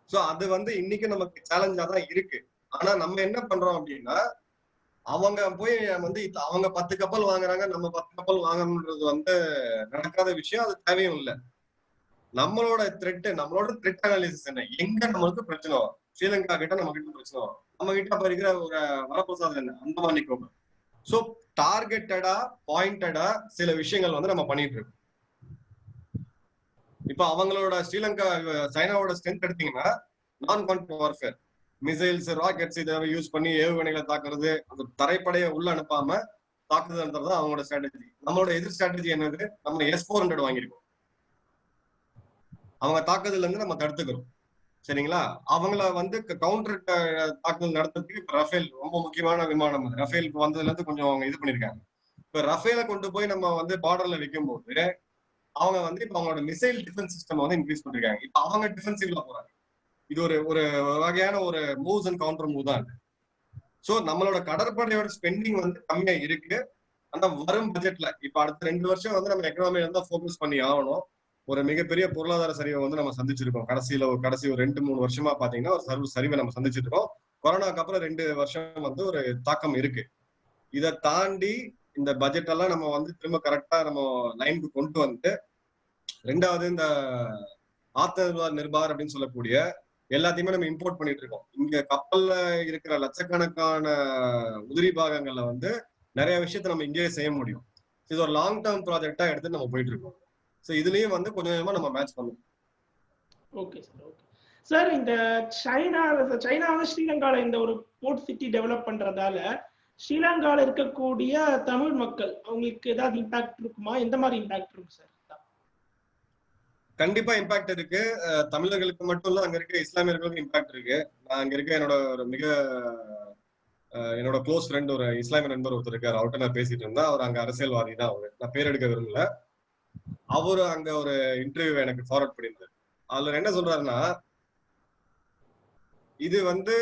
சோ அது வந்து இன்னைக்கு நமக்கு சேலஞ்சா தான் இருக்கு. ஆனா நம்ம என்ன பண்றோம் அப்படின்னா, அவங்க போய் வந்து அவங்க 10 கப்பல் வாங்குறாங்க, நம்ம 10 கப்பல் வாங்கணும்ன்றது வந்து நடக்காத விஷயம், அது தேவையும் இல்லை. நம்மளோட த்ரெட் அனாலிசிஸ் என்ன, எங்க நம்மளுக்கு பிரச்சனை வரும். ஸ்ரீலங்கா கிட்ட நம்ம கிட்ட பிரச்சனை வரும், நம்ம கிட்ட அப்ப இருக்கிற ஒரு வரப்பிரசாதம் என்ன, அந்தமான் நிக்கோபார். சோ டார்கெட்டடா பாயிண்டடா சில விஷயங்கள் வந்து நம்ம பண்ணிட்டு இருக்கோம். இப்ப அவங்களோட ஸ்ரீலங்கா சைனாவோட ஸ்ட்ரென்த் எடுத்தீங்கன்னா நான் கான்டாக்ட் வார்ஃபேர், மிசைல்ஸ் ராக்கெட்ஸ் இதை யூஸ் பண்ணி ஏவுகணைகளை தாக்குறது, அந்த தரைப்படையை உள்ள அனுப்பாம தாக்குதல்ன்றது அவங்களோட ஸ்ட்ராட்டஜி. நம்மளோட எதிர் ஸ்ட்ராட்டஜி என்னது, நம்ம S-400 வாங்கியிருக்கோம், அவங்க தாக்குதல் இருந்து நம்ம தடுத்துக்கிறோம். சரிங்களா? அவங்கள வந்து கவுண்டர் தாக்குதல் நடத்துறதுக்கு இப்ப ரஃபேல் ரொம்ப முக்கியமான விமானம். ரஃபேல் வந்ததுல இருந்து கொஞ்சம் அவங்க இது பண்ணிருக்காங்க. இப்ப ரஃபேலை கொண்டு போய் நம்ம வந்து பார்டர்ல வைக்கும் போது அவங்க வந்து இப்ப அவங்களோட மிசைல் டிஃபென்ஸ் சிஸ்டம் வந்து இன்க்ரீஸ் பண்ணிருக்காங்க. இப்ப அவங்க டிஃபென்சிவ்ல போறாங்க. இது ஒரு ஒரு வகையான ஒரு மூவ்ஸ் அண்ட் கவுண்டர் மூவ் தான். சோ நம்மளோட கடற்படையோட ஸ்பெண்டிங் வந்து கம்மியா இருக்கு. ஆனா வரும் பட்ஜெட்ல இப்ப அடுத்த 2 வருஷம் வந்து நம்ம எக்கனாமியில தான் ஃபோக்கஸ் பண்ணி ஆகணும். ஒரு மிகப்பெரிய பொருளாதார சரிவை வந்து நம்ம சந்திச்சிருக்கோம். கடைசி ஒரு 2-3 வருஷமா பாத்தீங்கன்னா ஒரு சரிவை நம்ம சந்திச்சிட்டு இருக்கோம். கொரோனாக்கு அப்புறம் 2 வருஷம் வந்து ஒரு தாக்கம் இருக்கு. இதை தாண்டி இந்த பட்ஜெட் எல்லாம் நம்ம வந்து திரும்ப கரெக்டா நம்ம லைனுக்கு கொண்டு வந்து, ரெண்டாவது இந்த ஆத்ம நிர்பார் அப்படின்னு சொல்லக்கூடிய எல்லாத்தையுமே நம்ம இம்போர்ட் பண்ணிட்டு இருக்கோம். இங்க கப்பல்ல இருக்கிற லட்சக்கணக்கான உதிரி பாகங்கள்ல வந்து நிறைய விஷயத்த நம்ம இங்கேயே செய்ய முடியும். இது ஒரு லாங் டேர்ம் ப்ராஜெக்டா எடுத்து நம்ம போயிட்டு இருக்கோம். சோ இதுலயும் வந்து கொஞ்சம் கொஞ்சமா நம்ம மேட்ச் பண்ணுவோம். Okay sir. ஓகே சார், இந்த சைனா வந்து ஸ்ரீலங்கால இந்த ஒரு போர்ட் சிட்டி டெவலப் பண்றதால ஸ்ரீலங்கால இருக்கக்கூடிய தமிழ் மக்கள் அவங்களுக்கு ஏதாவது இம்பாக்ட் இருக்குமா? எந்த மாதிரி இம்பாக்ட் இருக்கும் சார்? கண்டிப்பா இம்பாக்ட் இருக்கு. தமிழர்களுக்கு மட்டும் இல்ல, அங்க இருக்க இஸ்லாமியர்களுக்கு இம்பாக்ட் இருக்கு. நான் அங்க இருக்க என்னோட க்ளோஸ் ஃப்ரெண்ட் ஒரு இஸ்லாமிய நண்பர் ஒருத்தர் இருக்காரு, அவர்கிட்ட நான் பேசிட்டு இருந்தேன். அவர் அங்க அரசியல்வாதி தான். அவரு, நான் பேர் எடுக்க விரும்பல. அவரு அங்க ஒரு இன்டர்வியூ எனக்கு ஃபார்வர்ட் பண்ணியிருந்தாரு. அதுல என்ன சொல்றாருன்னா, இது வந்து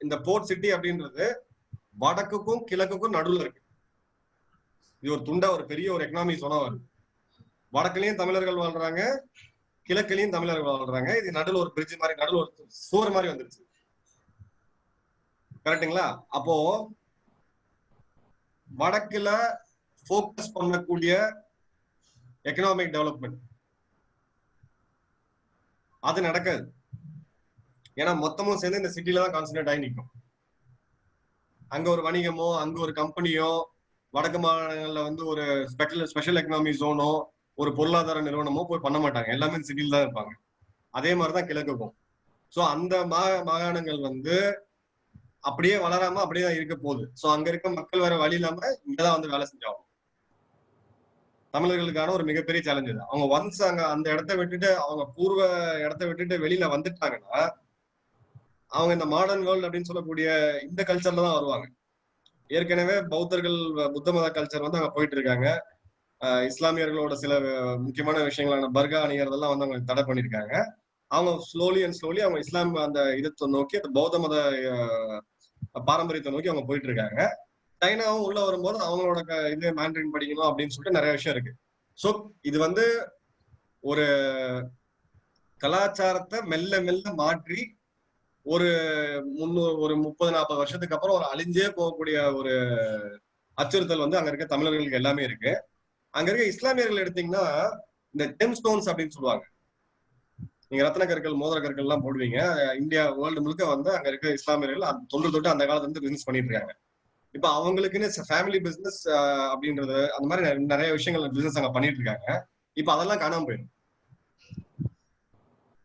இந்த போர்ட் சிட்டி அப்படின்றது வடக்குக்கும் கிழக்குக்கும் நடுவுல இருக்கு. இது ஒரு துண்டா ஒரு பெரிய ஒரு எக்கனாமி சொன்னா வருது. வடக்குலயும் தமிழர்கள் வாழ்றாங்க, கிழக்குலயும் தமிழர்கள் வாழ்றாங்க. இது நடுவில் ஒரு பிரிட்ஜ் மாதிரி, நடுவில் ஒரு சுவர் மாதிரி வந்துருச்சு. கரெக்டுங்களா? அப்போ வடக்குல போக்கஸ் பண்ணக்கூடிய எக்கனாமிக் டெவலப்மெண்ட் அது நடக்காது. ஏன்னா மொத்தமும் சேர்ந்து இந்த சிட்டில தான் கான்சென்ட்ரேட் ஆகி நிற்கும். அங்க ஒரு வணிகமோ அங்க ஒரு கம்பெனியோ, வடக்கு மாநிலங்கள்ல வந்து ஒரு ஸ்பெஷல் எக்கனாமி ஜோனோ ஒரு பொருளாதார நிறுவனமோ போய் பண்ண மாட்டாங்க. எல்லாமே சிட்டில தான் இருப்பாங்க. அதே மாதிரிதான் கிழக்குக்கும். சோ அந்த மாகாணங்கள் வந்து அப்படியே வளராம அப்படியே தான் இருக்க போகுது. சோ அங்க இருக்க மக்கள் வேற வழி இல்லாம இங்கதான் வந்து வேலை செஞ்சாகும். தமிழர்களுக்கான ஒரு மிகப்பெரிய சேலஞ்ச் இது. அவங்க ஒன்ஸ் அங்க அந்த இடத்த விட்டுட்டு, அவங்க பூர்வ இடத்த விட்டுட்டு வெளியில வந்துட்டாங்கன்னா அவங்க இந்த மாடர்ன் வேர்ல்டு அப்படின்னு சொல்லக்கூடிய இந்த கல்ச்சர்ல தான் வருவாங்க. ஏற்கனவே பௌத்தர்கள் புத்த மத கல்ச்சர் வந்து அங்க போயிட்டு இருக்காங்க. இஸ்லாமியர்களோட சில முக்கியமான விஷயங்களான பர்கா அணியறதெல்லாம் வந்து அவங்க தடை பண்ணிருக்காங்க. அவங்க ஸ்லோலி அவங்க இஸ்லாம் அந்த இதை நோக்கி, அந்த பௌத்த மத பாரம்பரியத்தை நோக்கி அவங்க போயிட்டு இருக்காங்க. சைனாவும் உள்ள வரும்போது அவங்களோட இது மேண்ட்ரின் படிக்கணும் அப்படின்னு சொல்லிட்டு நிறைய விஷயம் இருக்கு. சோ இது வந்து ஒரு கலாச்சாரத்தை மெல்ல மெல்ல மாற்றி ஒரு 30-40 வருஷத்துக்கு அப்புறம் ஒரு அழிஞ்சே போகக்கூடிய ஒரு அச்சுறுத்தல் வந்து அங்க இருக்க தமிழர்களுக்கு எல்லாமே இருக்கு. அங்க இருக்க இஸ்லாமியர்கள் எடுத்தீங்கன்னா இந்த ஜெம் ஸ்டோன்ஸ் அப்படின்னு சொல்லுவாங்க. நீங்க ரத்ன கற்கள், மோதிர கற்கள் எல்லாம் போடுவீங்க. இந்தியா வேர்ல்டு முழுக்க வந்து அங்க இருக்க இஸ்லாமியர்கள் தொட்டு அந்த காலத்துல இருந்து பிசினஸ் பண்ணிட்டு இருக்காங்க. இப்ப அவங்களுக்குன்னு ஃபேமிலி பிசினஸ் அப்படின்றது அந்த மாதிரி நிறைய விஷயங்கள் பிசினஸ் அங்க பண்ணிட்டு இருக்காங்க. இப்ப அதெல்லாம் காணாம போயிடும்.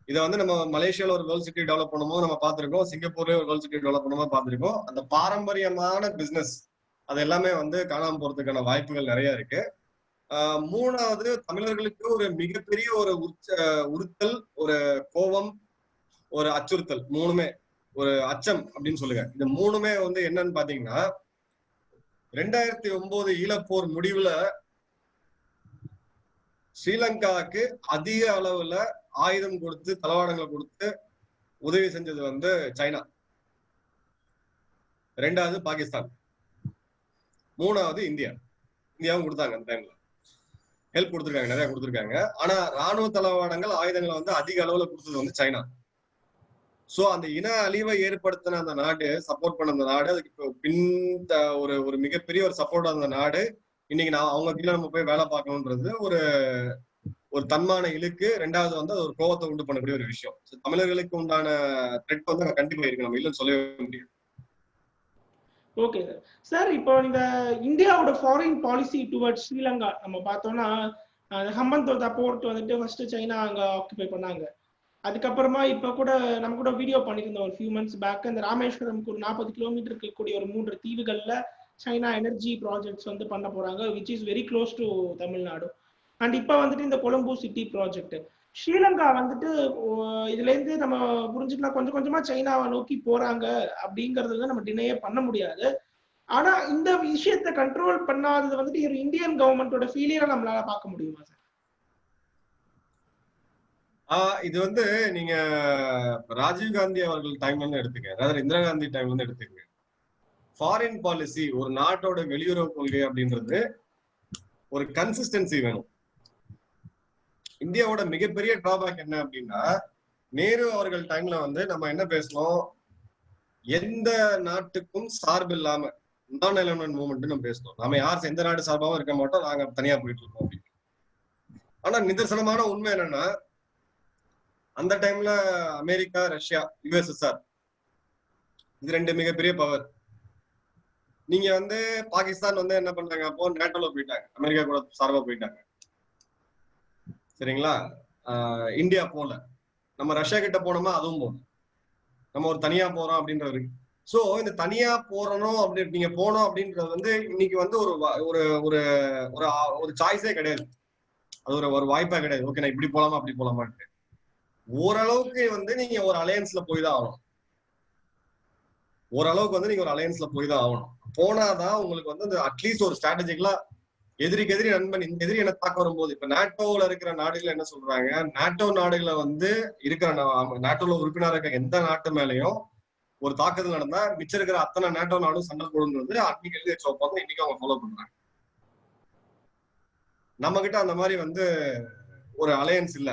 இதை வந்து நம்ம மலேசியால ஒரு வேர்ல்ட் சிட்டி டெவலப் பண்ணும்போது நம்ம பார்த்திருக்கோம், சிங்கப்பூர்ல ஒரு வேர்ல்ட் சிட்டி டெவலப் பண்ணும்போது பார்த்திருக்கோம். அந்த பாரம்பரியமான பிசினஸ் அது எல்லாமே வந்து காணாம போறதுக்கான வாய்ப்புகள் நிறைய இருக்கு. மூணாவது, தமிழர்களுக்கு ஒரு மிகப்பெரிய ஒரு உறுத்தல், ஒரு கோபம், ஒரு அச்சுறுத்தல், மூணுமே ஒரு அச்சம் அப்படின்னு சொல்லுங்க. இந்த மூணுமே வந்து என்னன்னு பாத்தீங்கன்னா, 2009 ஈழப்போர் முடிவுல ஸ்ரீலங்காவுக்கு அதிக அளவுல ஆயுதம் கொடுத்து, தளவாடங்கள் கொடுத்து உதவி செஞ்சது வந்து சைனா, ரெண்டாவது பாகிஸ்தான், மூணாவது இந்தியாவும் கொடுத்தாங்க. அந்த டைம்ல ஹெல்ப் கொடுத்துருக்காங்க, நிறைய கொடுத்துருக்காங்க. ஆனா ராணுவ தளவாடங்கள், ஆயுதங்களை வந்து அதிக அளவுல கொடுத்தது வந்து சைனா. சோ அந்த இன அழிவை ஏற்படுத்தின அந்த நாடு, சப்போர்ட் பண்ண அந்த நாடு, அதுக்கு ஒரு மிகப்பெரிய ஒரு சப்போர்ட் அந்த நாடு இன்னைக்கு அவங்க கீழே நம்ம போய் வேலை பார்க்கணும்ன்றது ஒரு தன்மான இழுக்கு, ரெண்டாவது வந்து அது ஒரு கோவத்தை உண்டு பண்ணக்கூடிய ஒரு விஷயம். தமிழர்களுக்கு உண்டான த்ரெட் வந்து அங்க கண்டிப்பா இருக்கு, நம்ம இல்லைன்னு சொல்லவே முடியாது. Okay sir. சார் இப்போ இந்த இந்தியாவோட ஃபாரின் பாலிசி டுவர்ட்ஸ் ஸ்ரீலங்கா நம்ம பார்த்தோம்னா ஹம்பன் தோட்டா போர்ட் வந்துட்டு ஃபர்ஸ்ட் சைனா அங்க ஆக்குபை பண்ணாங்க. அதுக்கப்புறமா இப்ப கூட நம்ம கூட வீடியோ பண்ணியிருந்தோம் ஒரு ஃபியூ மந்த்ஸ் பேக். அந்த ராமேஸ்வரம்க்கு ஒரு 40 கிலோமீட்டர் இருக்கக்கூடிய ஒரு 3 தீவுகள்ல சைனா எனர்ஜி ப்ராஜெக்ட்ஸ் வந்து பண்ண போறாங்க, which is very close to Tamil Nadu. And இப்போ வந்துட்டு இந்த கொலம்போ சிட்டி ப்ராஜெக்ட் ஸ்ரீலங்கா வந்துட்டு இதுல இருந்து நம்ம புரிஞ்சுக்கலாம் கொஞ்சம் கொஞ்சமா சைனாவை நோக்கி போறாங்க அப்படிங்கறது நம்ம டினையே பண்ண முடியாது. ஆனா இந்த விஷயத்தை கண்ட்ரோல் பண்ணாதது வந்துட்டு ஒரு இந்தியன் கவர்மெண்டோட ஃபெயிலியரா நம்மளால பார்க்க முடியுமா சார்? இது வந்து நீங்க ராஜீவ் காந்தி அவர்கள் டைம்ல எடுத்துக்க, அதாவது இந்திரா காந்தி டைம்ல எடுத்துக்க, ஃபாரின் பாலிசி ஒரு நாட்டோட வெளியுறவு கொள்கை அப்படின்றது ஒரு கன்சிஸ்டன்சி வேணும். இந்தியாவோட மிகப்பெரிய டிராபேக் என்ன அப்படின்னா, நேரு அவர்கள் டைம்ல வந்து நம்ம என்ன பேசணும், எந்த நாட்டுக்கும் சார்பு இல்லாம நான் அலைன்மென்ட் மூவ்மெண்ட் நம்ம பேசணும். நாம யார் எந்த நாடு சார்பாகவும் இருக்க மாட்டோம், நாங்க தனியா போயிட்டு இருக்கோம் அப்படின்னு. ஆனா நிதர்சனமான உண்மை என்னன்னா, அந்த டைம்ல அமெரிக்கா, ரஷ்யா, யுஎஸ்எஸ்ஆர் இது ரெண்டு மிகப்பெரிய பவர். நீங்க வந்து பாகிஸ்தான் வந்து என்ன பண்றாங்க, அப்போ நேட்டோல போயிட்டாங்க, அமெரிக்கா கூட சார்பா போயிட்டாங்க, சரிங்களா? இந்தியா போல. நம்ம ரஷ்யா கிட்ட போனோமா அதுவும் போகணும், நம்ம ஒரு தனியா போறோம் அப்படின்றது. சோ இந்த தனியா போறணும் அப்படி நீங்க போனோம் அப்படின்றது வந்து இன்னைக்கு வந்து ஒரு ஒரு ஒரு ஒரு சாய்ஸே கிடையாது, அது ஒரு வாய்ப்பா கிடையாது. ஓகே, நான் இப்படி போலாமா அப்படி போலாமான்ட்டு ஓரளவுக்கு வந்து நீங்க ஒரு அலையன்ஸ்ல போய் தான் ஆகணும். ஓரளவுக்கு வந்து நீங்க ஒரு அலையன்ஸ்ல போய் தான் ஆகணும். போனாதான் உங்களுக்கு வந்து அட்லீஸ்ட் ஒரு ஸ்ட்ராட்டஜிக்கலா எதிரிக்கு எதிரி நண்பன், இந்த எதிரி என்ன தாக்க வரும்போது, இப்ப நாட்டோல இருக்கிற நாடுகள் என்ன சொல்றாங்க, நாட்டோ நாடுகளை வந்து இருக்கிற நாட்டோல உறுப்பினராக இருக்க எந்த நாட்டு மேலையும் ஒரு தாக்குதல் நடந்தா மிச்சம் இருக்கிற அத்தனை நாட்டோ நாடும் சண்டை போடுறது அன்னைக்கு எழுதி வச்ச ஒப்பந்தம் இன்னைக்கு அவங்க ஃபாலோ பண்றாங்க. நம்ம கிட்ட அந்த மாதிரி வந்து ஒரு அலையன்ஸ் இல்ல.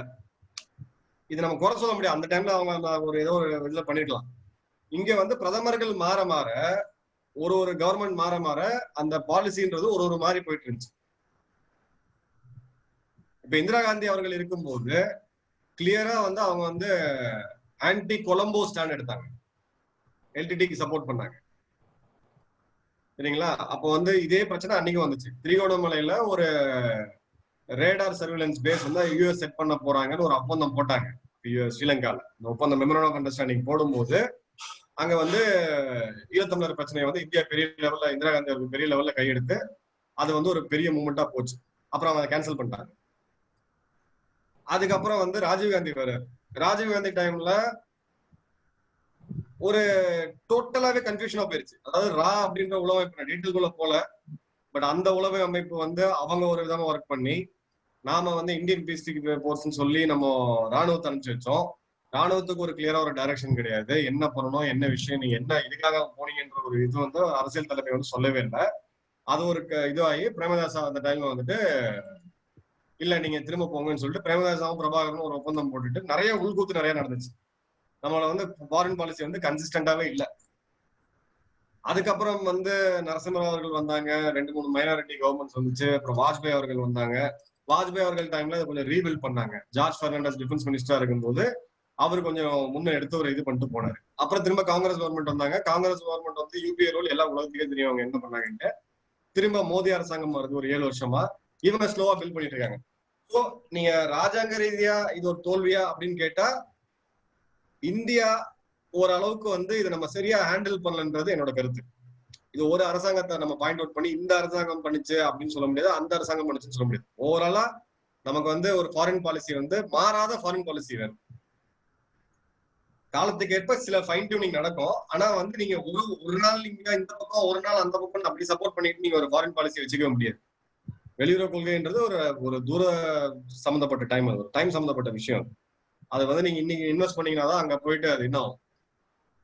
இது நம்ம குறை சொல்ல முடியாது, அந்த டைம்ல அவங்க ஒரு ஏதோ ஒரு இதுல பண்ணிருக்கலாம். இங்க வந்து பிரதமர்கள் மாற மாற, ஒரு கவர்மெண்ட் மாற மாற அந்த பாலிசின்றது ஒரு மாதிரி போயிட்டு இருந்துச்சு. இப்ப இந்திரா காந்தி அவர்கள் இருக்கும்போது கிளியரா வந்து அவங்க வந்து ஆன்டி கொலம்போ ஸ்டாண்ட் எடுத்தாங்க, எல்டிடிக்கு சப்போர்ட் பண்ணாங்க, சரிங்களா? அப்போ வந்து இதே பிரச்சனை அன்னைக்கு வந்துச்சு. திரிகோணமலையில ஒரு ரேடார் சர்வேலன்ஸ் பேஸ் வந்து யூஎஸ் செட் பண்ண போறாங்கன்னு ஒரு ஒப்பந்தம் போட்டாங்க ஸ்ரீலங்கால. இந்த ஒப்பந்தம் மெமரண்டம் ஆஃப் அண்டர்ஸ்டாண்டிங் போடும்போது அங்க வந்து ஈழத்தமிழர் பிரச்சனையை வந்து இந்தியா பெரிய லெவல்ல, இந்திரா காந்தி அவர்கள் பெரிய லெவல்ல கையெடுத்து அது வந்து ஒரு பெரிய மூமெண்டா போச்சு. அப்புறம் அதை கேன்சல் பண்ணிட்டாங்க. அதுக்கப்புறம் வந்து ராஜீவ்காந்தி வர்றாரு. ராஜீவ்காந்தி டைம்ல ஒரு டோட்டலாவே கன்ஃபியூஷனா போயிருச்சு. அதாவது ரா அப்படின்ற உளவமைப்பு டீட்டெயில்குள்ள போல, பட் அந்த உளவு அமைப்பு வந்து அவங்க ஒரு விதமா ஒர்க் பண்ணி, நாம வந்து இந்தியன் பீஸ்டிக் போர்ஸ்ன்னு சொல்லி நம்ம ராணுவத்தை அனுப்பிச்சு வச்சோம். ராணுவத்துக்கு ஒரு கிளியரா ஒரு டைரக்ஷன் கிடையாது, என்ன பண்ணணும் என்ன விஷயம், நீங்க என்ன இதுக்காக போனீங்கன்ற ஒரு இது வந்து அரசியல் தலைமை வந்து சொல்லவே இல்லை. அது ஒரு இதுவாகி பிரேமதாசா அந்த டைம்ல வந்துட்டு இல்ல நீங்க திரும்ப போங்கன்னு சொல்லிட்டு பிரேமதாசாவும் பிரபாகரனும் ஒரு ஒப்பந்தம் போட்டுட்டு நிறைய உள்கூத்து நிறைய நடந்துச்சு. நம்மள வந்து ஃபாரின் பாலிசி வந்து கன்சிஸ்டன்டாவே இல்லை. அதுக்கப்புறம் வந்து நரசிம்மராவ் அவர்கள் வந்தாங்க, 2-3 மைனாரிட்டி கவர்மெண்ட்ஸ் வந்துச்சு. அப்புறம் வாஜ்பாய் அவர்கள் வந்தாங்க. வாஜ்பாய் அவர்கள் டைம்ல கொஞ்சம் ரீபில்ட் பண்ணாங்க. ஜார்ஜ் பெர்னாண்டஸ் டிஃபென்ஸ் மினிஸ்டரா இருக்கும்போது அவர் கொஞ்சம் முன்ன எடுத்து ஒரு இது பண்ணிட்டு போனாரு. அப்புறம் திரும்ப காங்கிரஸ் கவர்மெண்ட் வந்தாங்க. காங்கிரஸ் கவர்மெண்ட் வந்து யூபிஏ ரோல் எல்லா உலகத்துக்கே தெரியும் அவங்க என்ன பண்ணாங்கன்னு. திரும்ப மோடி அரசாங்கம் வருது ஒரு 7 வருஷமா, இவங்க ஸ்லோவா பில்ட் பண்ணிட்டு இருக்காங்க. ஸோ நீங்க ராஜாங்க ரீதியா இது ஒரு தோல்வியா அப்படின்னு கேட்டா, இந்தியா ஓரளவுக்கு வந்து இதை நம்ம சரியா ஹேண்டில் பண்ணலன்றது என்னோட கருத்து. இது ஒரு அரசாங்கத்தை நம்ம பாயிண்ட் அவுட் பண்ணி இந்த அரசாங்கம் பண்ணிச்சு அப்படின்னு சொல்ல முடியாது, அந்த அரசாங்கம் பண்ணிச்சுன்னு சொல்ல முடியாது. ஓவராலா நமக்கு வந்து ஒரு ஃபாரின் பாலிசி வந்து மாறாத ஃபாரின் பாலிசி வேணும். காலத்துக்கு ஏற்ப சில ஃபைன் டியூனிங் நடக்கும். ஆனா வந்து நீங்க ஒரு நாள் நீங்க இந்த பக்கம் ஒரு நாள் அந்த பக்கம் அப்படி சப்போர்ட் பண்ணிட்டு நீங்க ஒரு ஃபாரின் பாலிசி வச்சுக்க முடியாது. வெளியுறவு கொள்கைன்றது ஒரு தூர சம்பந்தப்பட்ட டைம், அது டைம் சம்பந்தப்பட்ட விஷயம். அதை வந்து நீங்க இன்னைக்கு இன்வெஸ்ட் பண்ணீங்கன்னா தான் அங்க போயிட்டு அது என்ன ஆகும்.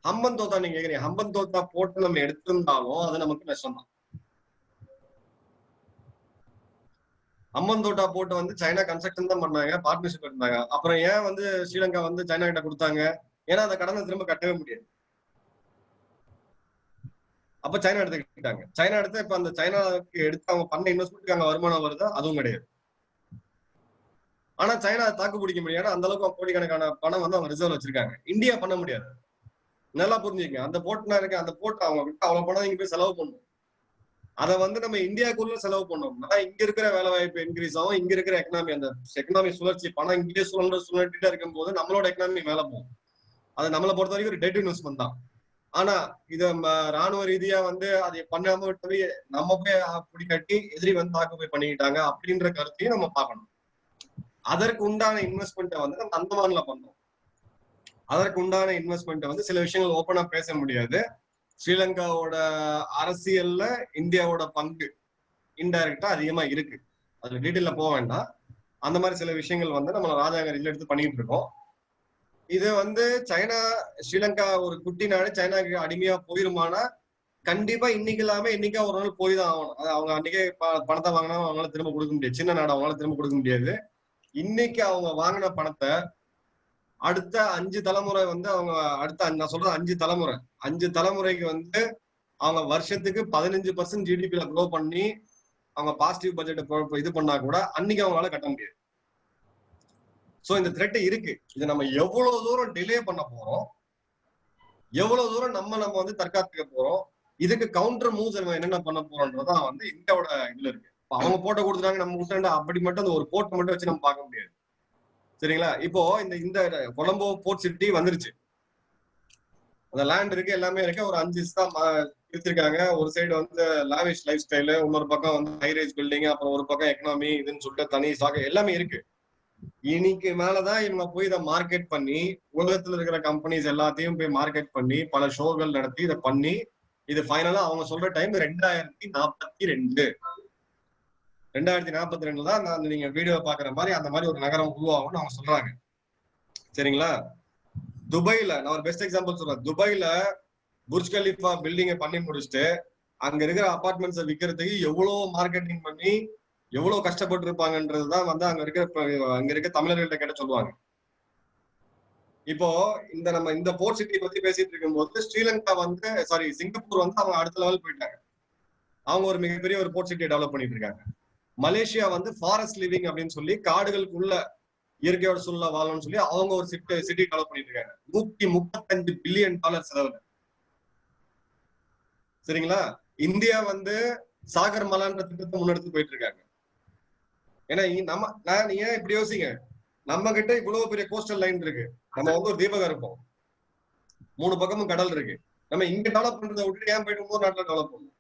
ஹம்பன் தோத்தா நீங்க கேக்குறீங்க, ஹம்பன் தோத்தா போட்டு நம்ம எடுத்திருந்தாலும் அது நமக்கு நஷ்டம் தான். ஹம்பன் தோட்டா போட்டு வந்து சைனா கன்ஸ்ட்ரக்ஷன் தான் பண்ணாங்க, பார்ட்னர்ஷிப் இருந்தாங்க. அப்புறம் ஏன் வந்து ஸ்ரீலங்கா வந்து சைனா கிட்ட கொடுத்தாங்க? ஏன்னா அந்த கடனை திரும்ப கட்டவே முடியாது. அப்ப சைனா எடுத்துக்கிட்டாங்க. சைனா எடுத்து இப்ப அந்த சைனாக்கு எடுத்து அவங்க பண்ண இன்வெஸ்ட்மெண்ட்டுக்கு அங்க வருமானம் வருதா? அதுவும் கிடையாது. ஆனா சைனா தாக்கு பிடிக்க முடியாது. அந்த அளவுக்கு கோடிக்கணக்கான பணம் வந்து அவங்க ரிசர்வ் வச்சிருக்காங்க. இந்தியா பண்ண முடியாது. நல்லா புரிஞ்சுக்கங்க. அந்த போர்ட்னா இருக்கு, அந்த போர்ட் அவங்க விட்டு அவ்வளவு பணம் இங்க போய் செலவு பண்ணும். அதை வந்து நம்ம இந்தியாவுக்குள்ள செலவு பண்ணோம்னா இங்க இருக்கிற வேலை வாய்ப்பு இன்க்ரீஸ் ஆகும். இங்க இருக்கிற எக்கனாமி, அந்த எக்கனாமி சுழற்சி, பணம் இங்கே சுழண்டுட்டே இருக்கும் போது நம்மளோட எக்கனாமி மேல போகும். அது நம்மளை பொறுத்த வரைக்கும் ஒரு டெட் இன்வெஸ்ட்மெண்ட் தான். ஆனா இத ராணுவ ரீதியா வந்து அதை பண்ணாம விட்டு நம்ம போய் அப்படி கட்டி எதிரி வந்து தாக்கு போய் பண்ணிக்கிட்டாங்க அப்படின்ற கருத்தையும் நம்ம பார்க்கணும். அதற்கு உண்டான இன்வெஸ்ட்மெண்ட்டை வந்து நம்ம அந்தமான்ல பண்றோம். அதற்கு உண்டான இன்வெஸ்ட்மெண்ட் வந்து சில விஷயங்கள் ஓப்பனா பேச முடியாது. ஸ்ரீலங்காவோட அரசியல்ல இந்தியாவோட பங்கு இன்டைரக்டா அதிகமா இருக்கு. அதுல டீட்டெயில போக வேண்டாம். அந்த மாதிரி சில விஷயங்கள் வந்து நம்ம ராஜாங்க ரீதியில எடுத்து பண்ணிட்டு இருக்கோம். இது வந்து சைனா, ஸ்ரீலங்கா ஒரு குட்டி நாடு சைனாக்கு அடிமையா போயிருமானா கண்டிப்பா இன்னைக்கு இல்லாம இன்னைக்கா ஒரு நாள் போய் தான் ஆகணும். அவங்க அன்னைக்கே பணத்தை வாங்கினா அவங்களால திரும்ப கொடுக்க முடியாது. சின்ன நாடு அவங்களால திரும்ப கொடுக்க முடியாது. இன்னைக்கு அவங்க வாங்கின பணத்தை அடுத்த 5 தலைமுறை வந்து அவங்க நான் சொல்றது 5 தலைமுறைக்கு வந்து அவங்க வருஷத்துக்கு 15% ஜிடிபில க்ரோ பண்ணி அவங்க பாசிட்டிவ் பட்ஜெட் இது பண்ணா கூட அன்னைக்கு அவங்களால கட்ட முடியாது. சோ இந்த த்ரெட் இருக்கு. இதை நம்ம எவ்வளவு தூரம் டிலே பண்ண போறோம், எவ்வளவு தூரம் நம்ம வந்து தற்காத்துக்க போறோம், இதுக்கு கவுண்டர் மூவ்ஸ் நம்ம என்னென்ன பண்ண போறோம்ன்றதான் வந்து இந்தியாவோட இதுல இருக்கு. அவங்க போட்டோ கொடுத்துட்டாங்க நம்ம விட்டு அப்படி மட்டும் அந்த ஒரு போர்ட்டை மட்டும் வச்சு நம்ம பார்க்க முடியாது. சரிங்களா? இப்போ இந்த கொலம்போ போர்ட் சிட்டி வந்துருச்சு. அந்த லேண்ட் இருக்கு, எல்லாமே இருக்கு. ஒரு 5 தான் பிரிச்சிருக்காங்க. ஒரு சைடு வந்து லாவிஷ் லைஃப் ஸ்டைலு, இன்னொரு பக்கம் வந்து ஹைரேஜ் பில்டிங், அப்புறம் ஒரு பக்கம் எக்கனாமி இதுன்னு சொல்லிட்டு தனி ஸ்டாக் எல்லாமே இருக்கு. இன்னைக்கு மேலதான் இவங்க போய் இதை மார்க்கெட் பண்ணி உலகத்துல இருக்கிற கம்பெனிஸ் எல்லாத்தையும் போய் மார்க்கெட் பண்ணி பல ஷோகள் நடத்தி இதை பண்ணி இது ஃபைனலா அவங்க சொல்ற டைம் 2042. 2042 தான் நீங்க வீடியோ பாக்குற மாதிரி அந்த மாதிரி ஒரு நகரம் உருவாகும்னு அவங்க சொல்றாங்க. சரிங்களா? துபாயில நான் ஒரு பெஸ்ட் எக்ஸாம்பிள் சொல்றேன். துபாயில புர்ஜ் கலிஃபா பில்டிங்கை பண்ணி முடிச்சுட்டு அங்க இருக்கிற அபார்ட்மெண்ட்ஸை விற்கிறதுக்கு எவ்வளவு மார்க்கெட்டிங் பண்ணி எவ்வளவு கஷ்டப்பட்டு இருப்பாங்கன்றதுதான் வந்து அங்க இருக்க தமிழர்கள்ட்ட கேட்ட சொல்லுவாங்க. இப்போ நம்ம இந்த போர்ட் சிட்டி பத்தி பேசிட்டு இருக்கும்போது ஸ்ரீலங்கா வந்து சிங்கப்பூர் வந்து அவங்க அடுத்த லெவல் போயிட்டாங்க. அவங்க ஒரு மிகப்பெரிய ஒரு போர்ட் சிட்டியை டெவலப் பண்ணிட்டு இருக்காங்க. மலேசியா வந்து ஃபாரஸ்ட் லிவிங் அப்படின்னு சொல்லி காடுகளுக்குள்ள இயற்கையோட சூழ்நிலை வாழணும்னு சொல்லி அவங்க ஒரு சிட்டி டெவலப் பண்ணிட்டு இருக்காங்க. $135 பில்லியன் செலவு. சரிங்களா? இந்தியா வந்து சாகர் மலான்ற திட்டத்தை முன்னெடுத்து போயிட்டு இருக்காங்க. ஏன்னா நீங்க இப்படி யோசிங்க, நம்ம கிட்ட இவ்வளவு பெரிய கோஸ்டல் லைன் இருக்கு. நம்ம வந்து ஒரு தீபகம் இருப்போம், 3 பக்கமும் கடல் இருக்கு. நம்ம இங்க டெவலப் பண்றதை விட்டு ஏன் போயிட்டு இன்னொரு நாட்டுல டெவலப் பண்ணணும்?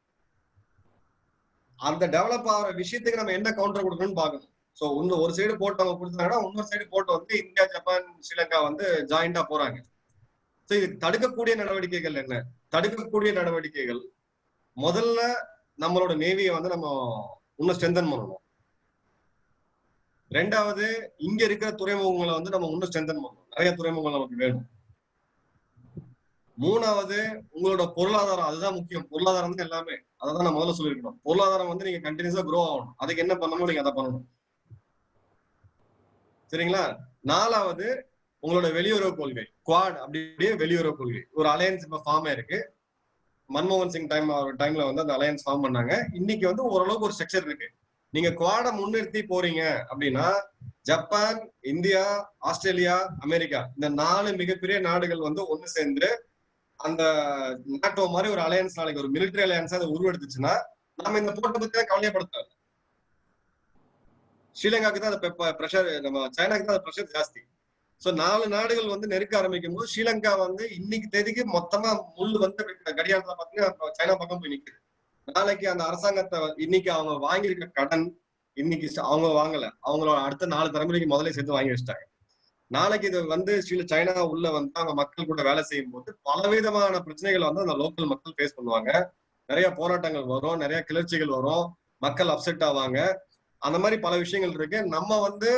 அந்த டெவலப் ஆகிற விஷயத்துக்கு நம்ம என்ன கவுண்டர் கொடுக்கணும்னு பாக்கணும். சோ ஒரு சைடு போட்டு அவங்க கொடுத்தாங்கன்னா இன்னொரு சைடு போட்டு வந்து இந்தியா, ஜப்பான், ஸ்ரீலங்கா வந்து ஜாயிண்டா போறாங்க. சோ இது தடுக்கக்கூடிய நடவடிக்கைகள் என்ன? தடுக்கக்கூடிய நடவடிக்கைகள் முதல்ல நம்மளோட நேவியை வந்து நம்ம இன்னும் ஸ்ட்ரென்தன் பண்ணணும். 2வது இங்க இருக்கிற துறைமுகங்களை வந்து நம்ம இன்னும் ஸ்ட்ரென்தன் பண்ணணும். நிறைய துறைமுகங்கள் நமக்கு வேணும். 3வது உங்களோட பொருளாதாரம், அதுதான் முக்கியம். பொருளாதாரம் தான் எல்லாமே. அதான் நான் முதல்ல சொல்லியிருக்கணும். பொருளாதாரம் வந்து நீங்க கண்டினியூஸா க்ரோ ஆகணும். அதுக்கு என்ன பண்ணணும், நீங்க அதை பண்ணணும். சரிங்களா? 4வது உங்களோட வெளியுறவு கொள்கை, குவாட் அப்படியே வெளியுறவு கொள்கை. ஒரு அலையன்ஸ் இப்ப ஃபார்ம் ஆயிருக்கு. மன்மோகன் சிங் டைம்ல வந்து அந்த அலையன்ஸ் ஃபார்ம் பண்ணாங்க. இன்னைக்கு வந்து ஓரளவுக்கு ஒரு ஸ்ட்ரக்சர் இருக்கு. நீங்க குவாட முன்னிறுத்தி போறீங்க அப்படின்னா ஜப்பான், இந்தியா, ஆஸ்திரேலியா, அமெரிக்கா இந்த 4 மிகப்பெரிய நாடுகள் வந்து ஒண்ணு சேர்ந்து அந்த நாட்டோ மாதிரி ஒரு அலையன்ஸ், நாளைக்கு ஒரு மிலிட்டரி அலையன்ஸ் அதை உருவெடுத்துச்சுன்னா நம்ம இந்த போட்டை பத்தி தான் கவலைப்படுத்தாது. ஸ்ரீலங்காக்கு தான் அந்த பிரஷர், நம்ம சைனாக்கு தான் பிரஷர் ஜாஸ்தி. சோ 4 நாடுகள் வந்து நெருக்க ஆரம்பிக்கும் போது ஸ்ரீலங்கா வந்து இன்னைக்கு தேதிக்கு மொத்தமா முள்ளு வந்து கடியாரத்துல பாத்தீங்கன்னா சைனா பக்கம் போய் நிக்குது. நாளைக்கு அந்த அரசாங்கத்தை இன்னைக்கு அவங்க வாங்கியிருக்க கடன் இன்னைக்கு அவங்க வாங்கல, அவங்களோட அடுத்த 4 தலைமுறைக்கு முதல்ல சேர்த்து வாங்கி வச்சுட்டாங்க. நாளைக்கு இது வந்து சைனா உள்ள வந்து அவங்க மக்கள் கூட வேலை செய்யும் போது பலவிதமான பிரச்சனைகளை வந்து அந்த லோக்கல் மக்கள் ஃபேஸ் பண்ணுவாங்க. நிறைய போராட்டங்கள் வரும், நிறைய கிளர்ச்சிகள் வரும், மக்கள் அப்செட் ஆவாங்க. அந்த மாதிரி பல விஷயங்கள் இருக்கு. நம்ம வந்து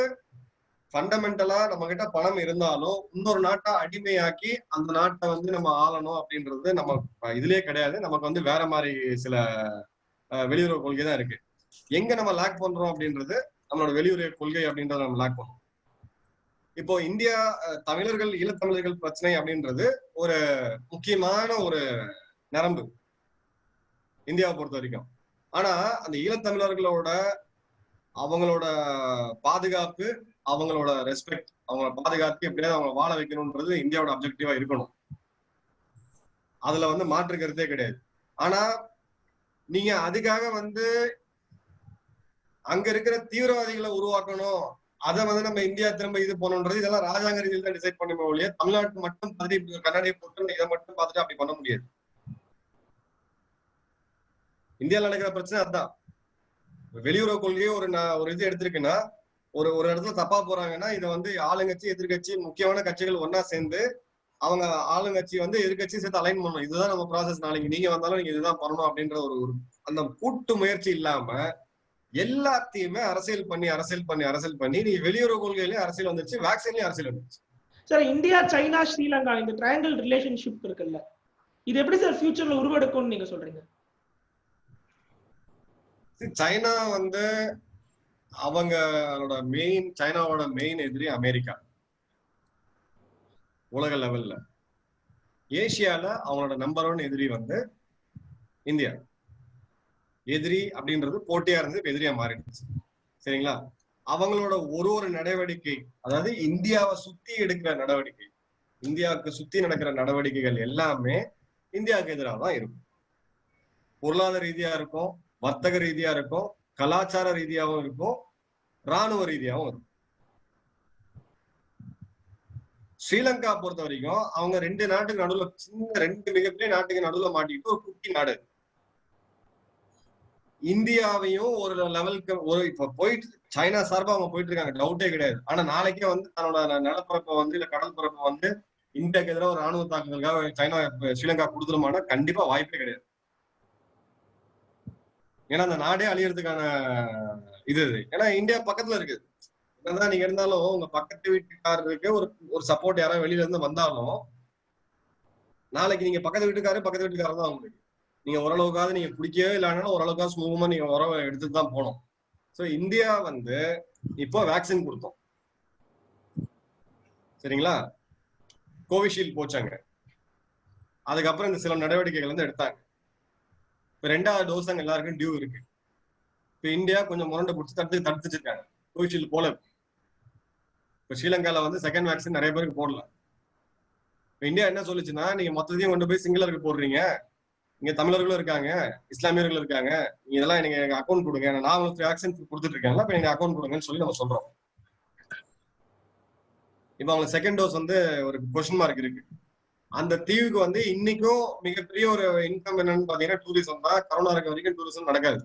ஃபண்டமெண்டலா நம்ம கிட்ட பணம் இருந்தாலும் இன்னொரு நாட்டை அடிமையாக்கி அந்த நாட்டை வந்து நம்ம ஆளணும் அப்படின்றது நம்ம இதுலயே கிடையாது. நமக்கு வந்து வேற மாதிரி சில வெளியுறவு கொள்கை தான் இருக்கு. எங்க நம்ம லேக் பண்றோம் அப்படின்றது நம்மளோட வெளியுறவு கொள்கை அப்படின்றத நம்ம லேக் பண்றோம். இப்போ இந்தியா தமிழர்கள், ஈழத்தமிழர்கள் பிரச்சனை அப்படின்றது ஒரு முக்கியமான ஒரு நரம்பு இந்தியாவை பொறுத்த வரைக்கும். ஆனா அந்த ஈழத்தமிழர்களோட அவங்களோட பாதுகாப்பு, அவங்களோட ரெஸ்பெக்ட், அவங்கள பாதுகாத்து எப்படியாவது அவங்க வாழ வைக்கணும்ன்றது இந்தியாவோட அப்ஜெக்டிவா இருக்கணும். அதுல வந்து மாற்று கருத்தே கிடையாது. ஆனா நீங்க அதுக்காக வந்து அங்க இருக்கிற தீவிரவாதிகளை உருவாக்கணும், அதை வந்து நம்ம இந்தியா திரும்ப இது போகணுன்றது இதெல்லாம் ராஜாங்க ரீதியில் தான் டிசைட் பண்ணுமே ஒழிய தமிழ்நாட்டு மட்டும் கண்ணாடியை போட்டு இதை மட்டும் பார்த்துட்டு அப்படி பண்ண முடியாது. இந்தியாவில் நடக்கிற பிரச்சனை அதுதான். வெளியுறவு கொள்கையை ஒரு இது எடுத்திருக்குன்னா, ஒரு இடத்துல தப்பா போறாங்கன்னா இதை வந்து ஆளுங்கட்சி எதிர்கட்சி முக்கியமான கட்சிகள் ஒன்னா சேர்ந்து அவங்க ஆளுங்கட்சி வந்து எதிர்கட்சி சேர்த்து அலைன் பண்ணணும். இதுதான் நம்ம ப்ராசஸ், நாளைக்கு நீங்க வந்தாலும் நீங்க இதுதான் பண்ணணும் அப்படின்ற ஒரு அந்த கூட்டு முயற்சி இல்லாம எல்லாத்தையுமே அரசியல் பண்ணி நீங்க வெளியுறவு கொள்கையிலேயே அரசியல் வந்துச்சு, வேக்சின்லயும் அரசியல் வந்துச்சு. சார் இந்தியா சைனா ஸ்ரீலங்கா இந்த ட்ரையாங்கிள் ரிலேஷன்ஷிப் இருக்குல்ல, இது எப்படி சார் ஃபியூச்சர்ல உருவெடுக்கும்னு நீங்க சொல்றீங்க? சைனா வந்து சைனாவோட மெயின் எதிரி அமெரிக்கா உலக லெவல்ல. ஏசியால அவங்களோட நம்பர் 1 எதிரி வந்து இந்தியா. எதிரி அப்படின்றது போட்டியா இருந்து எதிரியா மாறிடுச்சு. சரிங்களா? அவங்களோட ஒரு நடவடிக்கை, அதாவது இந்தியாவை சுத்தி எடுக்கிற நடவடிக்கை, இந்தியாவுக்கு சுத்தி நடக்கிற நடவடிக்கைகள் எல்லாமே இந்தியாவுக்கு எதிராக தான் இருக்கும். பொருளாதார ரீதியா இருக்கும், வர்த்தக ரீதியா இருக்கும், கலாச்சார ரீதியாகவும் இருக்கும், ராணுவ ரீதியாகவும் இருக்கும். ஸ்ரீலங்கா பொறுத்த வரைக்கும் அவங்க 2 நாட்டுக்கு நடுவுல, சின்ன 2 மிகப்பெரிய நாட்டுக்கு நடுவுல மாட்டிட்டு ஒரு குட்டி நாடு. இந்தியாவையும் ஒரு லெவலுக்கு இப்ப போயிட்டு சைனா சார்பா அவங்க போயிட்டு இருக்காங்க, டவுட்டே கிடையாது. ஆனா நாளைக்கே வந்து தன்னோட நிலப்பரப்பை வந்து இல்ல கடல் பரப்பை வந்து இந்தியாவுக்கு எதிராக ஒரு ராணுவ தாக்குதலுக்காக சைனா ஸ்ரீலங்கா கொடுத்துருமானா கண்டிப்பா வாய்ப்பே கிடையாது. ஏன்னா அந்த நாடே அழியறதுக்கான இது. ஏன்னா இந்தியா பக்கத்துல இருக்கு. என்னதான் நீங்க இருந்தாலும் உங்க பக்கத்து வீட்டுக்காரருக்கு ஒரு சப்போர்ட் யாராவது வெளியில இருந்து வந்தாலும் நாளைக்கு நீங்க பக்கத்து வீட்டுக்காரர் தான் உங்களுக்கு. நீங்க ஓரளவுக்காவது நீங்க பிடிக்கவே இல்லைன்னா ஓரளவுக்காவது சுமூகமா நீங்க உறவை எடுத்துட்டு தான் போனோம். சோ இந்தியா வந்து இப்போ வேக்சின் கொடுத்தோம். சரிங்களா? கோவிஷீல்டு போச்சாங்க. அதுக்கப்புறம் இந்த சில நடவடிக்கைகள் வந்து எடுத்தாங்க. இப்ப 2வது டோஸ் அங்க எல்லாருக்கும் டியூ இருக்கு. இப்ப இந்தியா கொஞ்சம் முரண்டை பிடிச்சி தடுத்துச்சிருக்காங்க. கோவிஷீல்டு போல. இப்ப ஸ்ரீலங்கால வந்து செகண்ட் வேக்சின் நிறைய பேருக்கு போடல. இப்ப இந்தியா என்ன சொல்லுச்சுன்னா, நீங்க மொத்தத்தையும் கொண்டு போய் சிங்களருக்கு போடுறீங்க, இங்க தமிழர்களும் இருக்காங்க, இஸ்லாமியர்களும் இருக்காங்க, நீங்க இதெல்லாம் நீங்க எங்க அக்கௌண்ட் கொடுங்க, நான் உங்களுக்கு வேக்சின் கொடுத்துட்டு இருக்கேன்ல, இப்ப நீங்க அக்கௌண்ட் கொடுங்கன்னு சொல்லி நம்ம சொல்றோம். இப்ப அவங்க செகண்ட் டோஸ் வந்து ஒரு கொஸ்டின் மார்க் இருக்கு. அந்த தீவுக்கு வந்து இன்னைக்கும் மிகப்பெரிய ஒரு இன்கம் என்னன்னு பாத்தீங்கன்னா டூரிசம் தான். கரோனா இருக்க வரைக்கும் டூரிசம் நடக்காது,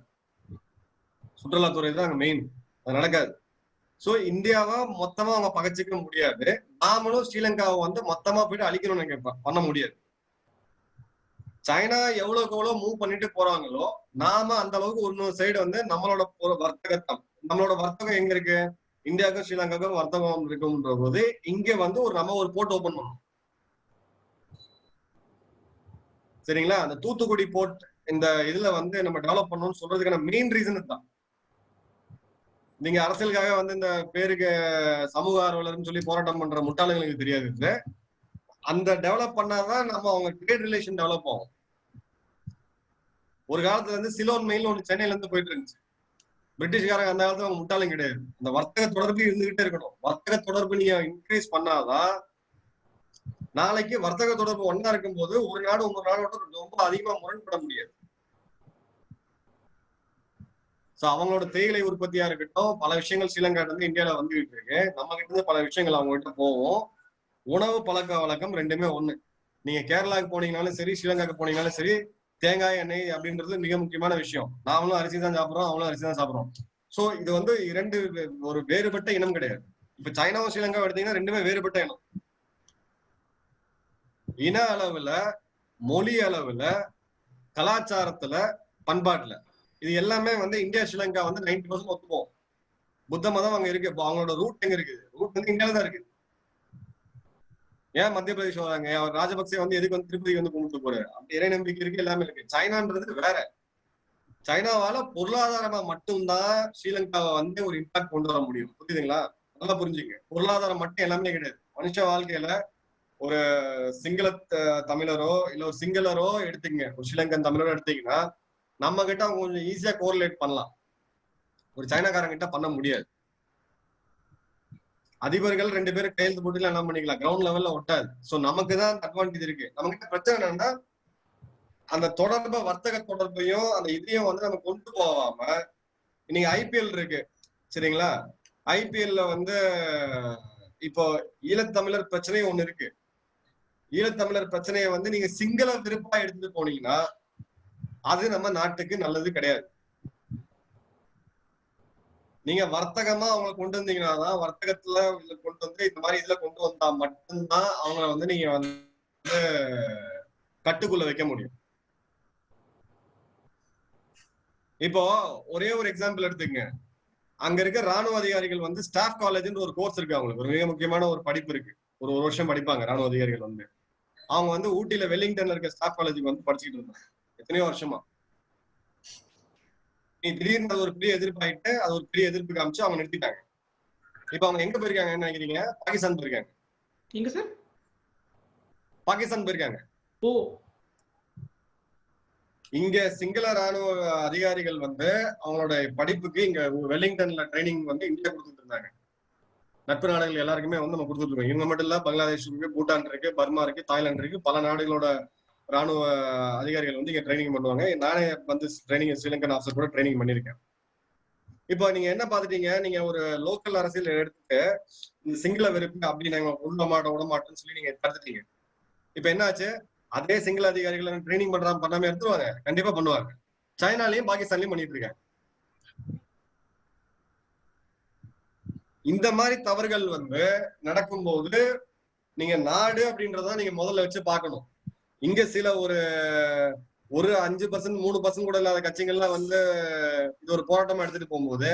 சுற்றுலாத்துறை தான் அங்க மெயின், அது நடக்காது. சோ இந்தியாவை மொத்தமா அவங்க பகச்சிக்க முடியாது, நாமளும் ஸ்ரீலங்காவை வந்து மொத்தமா போயிட்டு அழிக்கணும்னு பண்ண முடியாது. சைனா எவ்வளவுக்கு எவ்வளவு மூவ் பண்ணிட்டு போறாங்களோ நாம அந்த அளவுக்கு ஒரு சைடு வந்து நம்மளோட வர்த்தகம் எங்க இருக்கு, இந்தியாவுக்கும் ஸ்ரீலங்காவுக்கும் வர்த்தகம் இருக்குன்ற போது இங்க வந்து நம்ம ஒரு போர்ட் ஓபன் பண்ணணும். சரிங்களா? அந்த தூத்துக்குடி போர்ட் இந்த இதுல வந்து நம்ம டெவலப் பண்ணணும்னு சொல்றதுக்கான மெயின் ரீசன் தான். நீங்க அரசியலுக்காக வந்து இந்த பேருக்கு சமூக ஆர்வலர்னு சொல்லி போராட்டம் பண்ற முட்டாளங்களுக்கு தெரியாது. அந்த டெவலப் பண்ணாதான் நம்ம அவங்க ட்ரேட் ரிலேஷன் டெவலப் ஆகும். ஒரு காலத்துல இருந்து சிலோன் மெயில் ஒன்று சென்னையில இருந்து போயிட்டு இருந்துச்சு. பிரிட்டிஷ்காரங்க அந்த காலத்துல அவங்க முட்டாளும் கிடையாது. அந்த வர்த்தக தொடர்பு இருந்துகிட்டே இருக்கணும். வர்த்தக தொடர்பு நீங்க இன்க்ரீஸ் பண்ணாதான் நாளைக்கு வர்த்தக தொடர்பு ஒன்னா இருக்கும் போது ஒரு நாடு இன்னொரு நாடோட ரொம்ப அதிகமா முரண்பட முடியாது. சோ அவங்களோட தேயிலை உற்பத்தியா இருக்கட்டும், பல விஷயங்கள் ஸ்ரீலங்கா இருந்து இந்தியாவில வந்துகிட்டு இருக்கு. நம்ம கிட்ட இருந்து பல விஷயங்கள் அவங்க கிட்ட போவோம். உணவு பழக்க வழக்கம் ரெண்டுமே ஒண்ணு. நீங்க கேரளாவுக்கு போனீங்கன்னாலும் சரி, ஸ்ரீலங்காவுக்கு போனீங்கன்னாலும் சரி, தேங்காய் எண்ணெய் அப்படின்றது மிக முக்கியமான விஷயம். நாமளும் அரிசி தான் சாப்பிடுறோம், அவங்களும் அரிசி தான் சாப்பிடுறோம். சோ இது வந்து ஒரு வேறுபட்ட இனம் கிடையாது. இப்ப சைனாவும் ஸ்ரீலங்காவும் எடுத்தீங்கன்னா ரெண்டுமே வேறுபட்ட இனம். இன அளவுல, மொழி அளவுல, கலாச்சாரத்துல, பண்பாட்டுல இது எல்லாமே வந்து இந்தியா ஸ்ரீலங்கா வந்து 90% ஒத்துப்போம். புத்த மதம் அங்க இருக்கு. அவங்களோட ரூட் எங்க இருக்கு? ரூட் வந்து இந்தியாவில தான் இருக்கு. ஏன் மத்திய பிரதேஷ் வராங்க? ராஜபக்சே வந்து எதுக்கு வந்து திருப்பதி வந்து கும்பிட்டு போறாரு? அப்படி இறை நம்பிக்கை இருக்கு, எல்லாமே இருக்கு. சைனான்றது வேற. சைனாவால பொருளாதாரமா மட்டும்தான் ஸ்ரீலங்காவை வந்து ஒரு இம்பாக்ட் கொண்டு வர முடியும். புரியுதுங்களா? நல்லா புரிஞ்சுங்க. பொருளாதாரம் மட்டும் எல்லாமே கிடையாது. மனுஷ வாழ்க்கையில ஒரு சிங்கள தமிழரோ இல்ல ஒரு சிங்களரோ எடுத்துக்கங்க, ஒரு ஸ்ரீலங்கன் தமிழரோ எடுத்தீங்கன்னா நம்ம கிட்ட அவங்க கொஞ்சம் ஈஸியா கோரிலேட் பண்ணலாம். ஒரு சைனாக்காரங்க கிட்ட பண்ண முடியாது. அதிபர்கள் 2 பேரும் கையெழுத்து போட்டு என்ன பண்ணிக்கலாம், கிரவுண்ட் லெவல்ல ஒட்டாது. சோ நமக்கு தான் அட்வான்டேஜ் இருக்கு. நமக்கு பிரச்சனை என்னன்னா அந்த தொடர்பை, வர்த்தக தொடர்பையும் அந்த இதையும் வந்து நம்ம கொண்டு போகாம, இன்னைக்கு ஐபிஎல் இருக்கு சரிங்களா, ஐபிஎல்ல வந்து இப்போ ஈழத்தமிழர் பிரச்சனை ஒண்ணு இருக்கு. ஈழத்தமிழர் பிரச்சனையை வந்து நீங்க சிங்கள விருப்பா எடுத்துட்டு போனீங்கன்னா அது நம்ம நாட்டுக்கு நல்லது கிடையாது. நீங்க வர்த்தகமா அவங்களை கொண்டு வந்தீங்கன்னா தான், வர்த்தகத்துல கொண்டு வந்து இந்த மாதிரி இதுல கொண்டு வந்தா மட்டும்தான் அவங்களை வந்து நீங்க வந்து கட்டுக்குள்ள வைக்க முடியும். இப்போ ஒரே ஒரு எக்ஸாம்பிள் எடுத்துக்கங்க. அங்க இருக்க ராணுவ அதிகாரிகள் வந்து ஸ்டாஃப் காலேஜ்னு ஒரு கோர்ஸ் இருக்கு, அவங்களுக்கு ஒரு மிக முக்கியமான ஒரு படிப்பு இருக்கு. ஒரு வருஷம் படிப்பாங்க ராணுவ அதிகாரிகள் வந்து. அவங்க வந்து ஊட்டியில வெலிங்டன்ல இருக்க ஸ்டாஃப் காலேஜுக்கு வந்து படிச்சுக்கிட்டு இருந்தாங்க எத்தனையோ வருஷமா. நீ திடீர்னு அது ஒரு பெரிய எதிர்ப்பாயிட்டு அது ஒரு பெரிய எதிர்ப்பு காமிச்சு அவங்க நிறுத்திட்டாங்க. இப்ப அவங்க எங்க போயிருக்காங்கன்னு நினைக்கிறீங்க? பாகிஸ்தான் போயிருக்காங்க. எங்க சார்? பாகிஸ்தான் போயிருக்காங்க. ஓ, இங்க சிங்கள ராணுவ அதிகாரிகள் வந்து அவங்களோட படிப்புக்கு இங்க வெலிங்டன்ல ட்ரைனிங் வந்து இந்தியா கொடுத்துட்டு இருந்தாங்க. நட்பு நாடுகள் எல்லாருக்குமே வந்து நம்ம கொடுத்துட்டு இருக்கோம். இவங்க மட்டும் இல்ல, பங்களாதேஷ் இருக்கு, பூட்டான் இருக்கு, பர்மா இருக்கு, தாய்லாந்து இருக்கு, பல நாடுகளோட ராணுவ அதிகாரிகள் வந்து இங்க ட்ரைனிங் பண்ணுவாங்க. நானே வந்து ட்ரைனிங் ஸ்ரீலங்கன் ஆஃபீஸர் கூட ட்ரைனிங் பண்ணிருக்கேன். இப்போ நீங்க என்ன பாத்துட்டீங்க, நீங்க ஒரு லோக்கல் அரசியல் எடுத்துட்டு இந்த சிங்கள வெறுப்பு அப்படி நாங்க விடமாட்டோம்னு சொல்லி நீங்க தடுத்துட்டீங்க. இப்ப என்ன ஆச்சு? அதே சிங்கள அதிகாரிகள் ட்ரைனிங் பண்ணாம எடுத்துருவாங்க, கண்டிப்பா பண்ணுவாங்க. சைனாலையும் பாகிஸ்தான்லயும் பண்ணிட்டு இருக்காங்க. இந்த மாதிரி தவறுகள் வந்து நடக்கும்போது நீங்க நாடு அப்படின்றத நீங்க முதல்ல வச்சு பார்க்கணும். இங்க சில ஒரு 5% 3% கூட இல்லாத கட்சிகள்லாம் வந்து இது ஒரு போராட்டமா எடுத்துட்டு போகும்போது,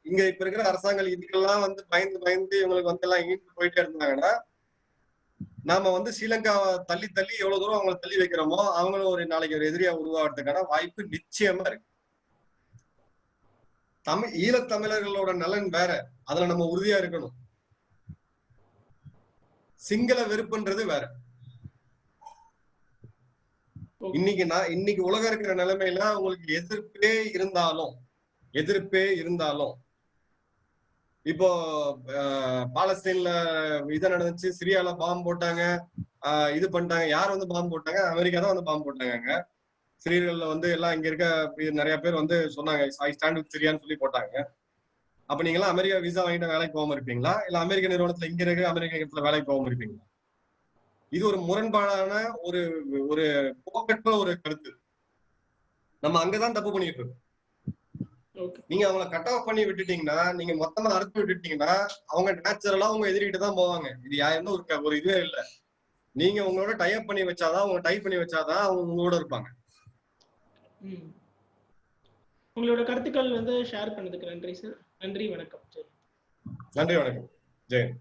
இங்க இப்ப இருக்கிற அரசாங்கம் இதுக்கெல்லாம் வந்து பயந்து இவங்களுக்கு வந்து எல்லாம் ஈர்த்து போயிட்டே இருந்தாங்கன்னா, நாம வந்து ஸ்ரீலங்காவை தள்ளி எவ்வளவு தூரம் அவங்களை தள்ளி வைக்கிறோமோ அவங்களும் ஒரு நாளைக்கு ஒரு எதிரியா உருவாகிறதுக்கான வாய்ப்பு நிச்சயமா இருக்கு. ஈழத்தமிழர்களோட நலன் வேற, அதுல நம்ம உறுதியா இருக்கணும். சிங்கள வெறுப்புன்றது வேற. இன்னைக்கு உலகம் இருக்கிற நிலைமையில உங்களுக்கு எதிர்ப்பே இருந்தாலும் இப்போ பாலஸ்தீன்ல இதை நடந்துச்சு, சிரியால பாம்பு போட்டாங்க, இது பண்ணிட்டாங்க. யார் வந்து பாம்பு போட்டாங்க? அமெரிக்கா தான் வந்து பாம்பு போட்டாங்க. சிரியல்ல வந்து எல்லாம் இங்க இருக்க நிறைய பேர் வந்து சொன்னாங்க ஐ ஸ்டாண்ட் வித் சிரியான்னு சொல்லி போட்டாங்க. அப்ப நீங்க எல்லாம் அமெரிக்கா விசா வாங்கிட்டு வேலைக்கு போகாம இருப்பீங்களா, இல்ல அமெரிக்க நிறுவனத்துல இங்க இருக்க அமெரிக்க இடத்துல வேலைக்கு போகாம இருப்பீங்களா? இது ஒரு முரண்பாடான ஒரு ஒரு போக்கற்ற ஒரு கருத்து. நம்ம அங்கதான் தப்பு பண்ணிட்டு இருக்கோம். நீங்க அவங்கள கட் ஆஃப் பண்ணி விட்டுட்டீங்கன்னா, நீங்க மொத்தமா அறுத்து விட்டுட்டீங்கன்னா அவங்க நேச்சுரலா அவங்க எதிரிட்டு தான் போவாங்க. இது யாருன்னு ஒரு இதுவே இல்லை. நீங்க உங்களோட டைப் பண்ணி வச்சாதான் அவங்க உங்களோட இருப்பாங்க. உங்களோட கருத்துக்கள் வந்து ஷேர் பண்ணதுக்கு நன்றி சார். நன்றி, வணக்கம். நன்றி, வணக்கம். ஜெயன்.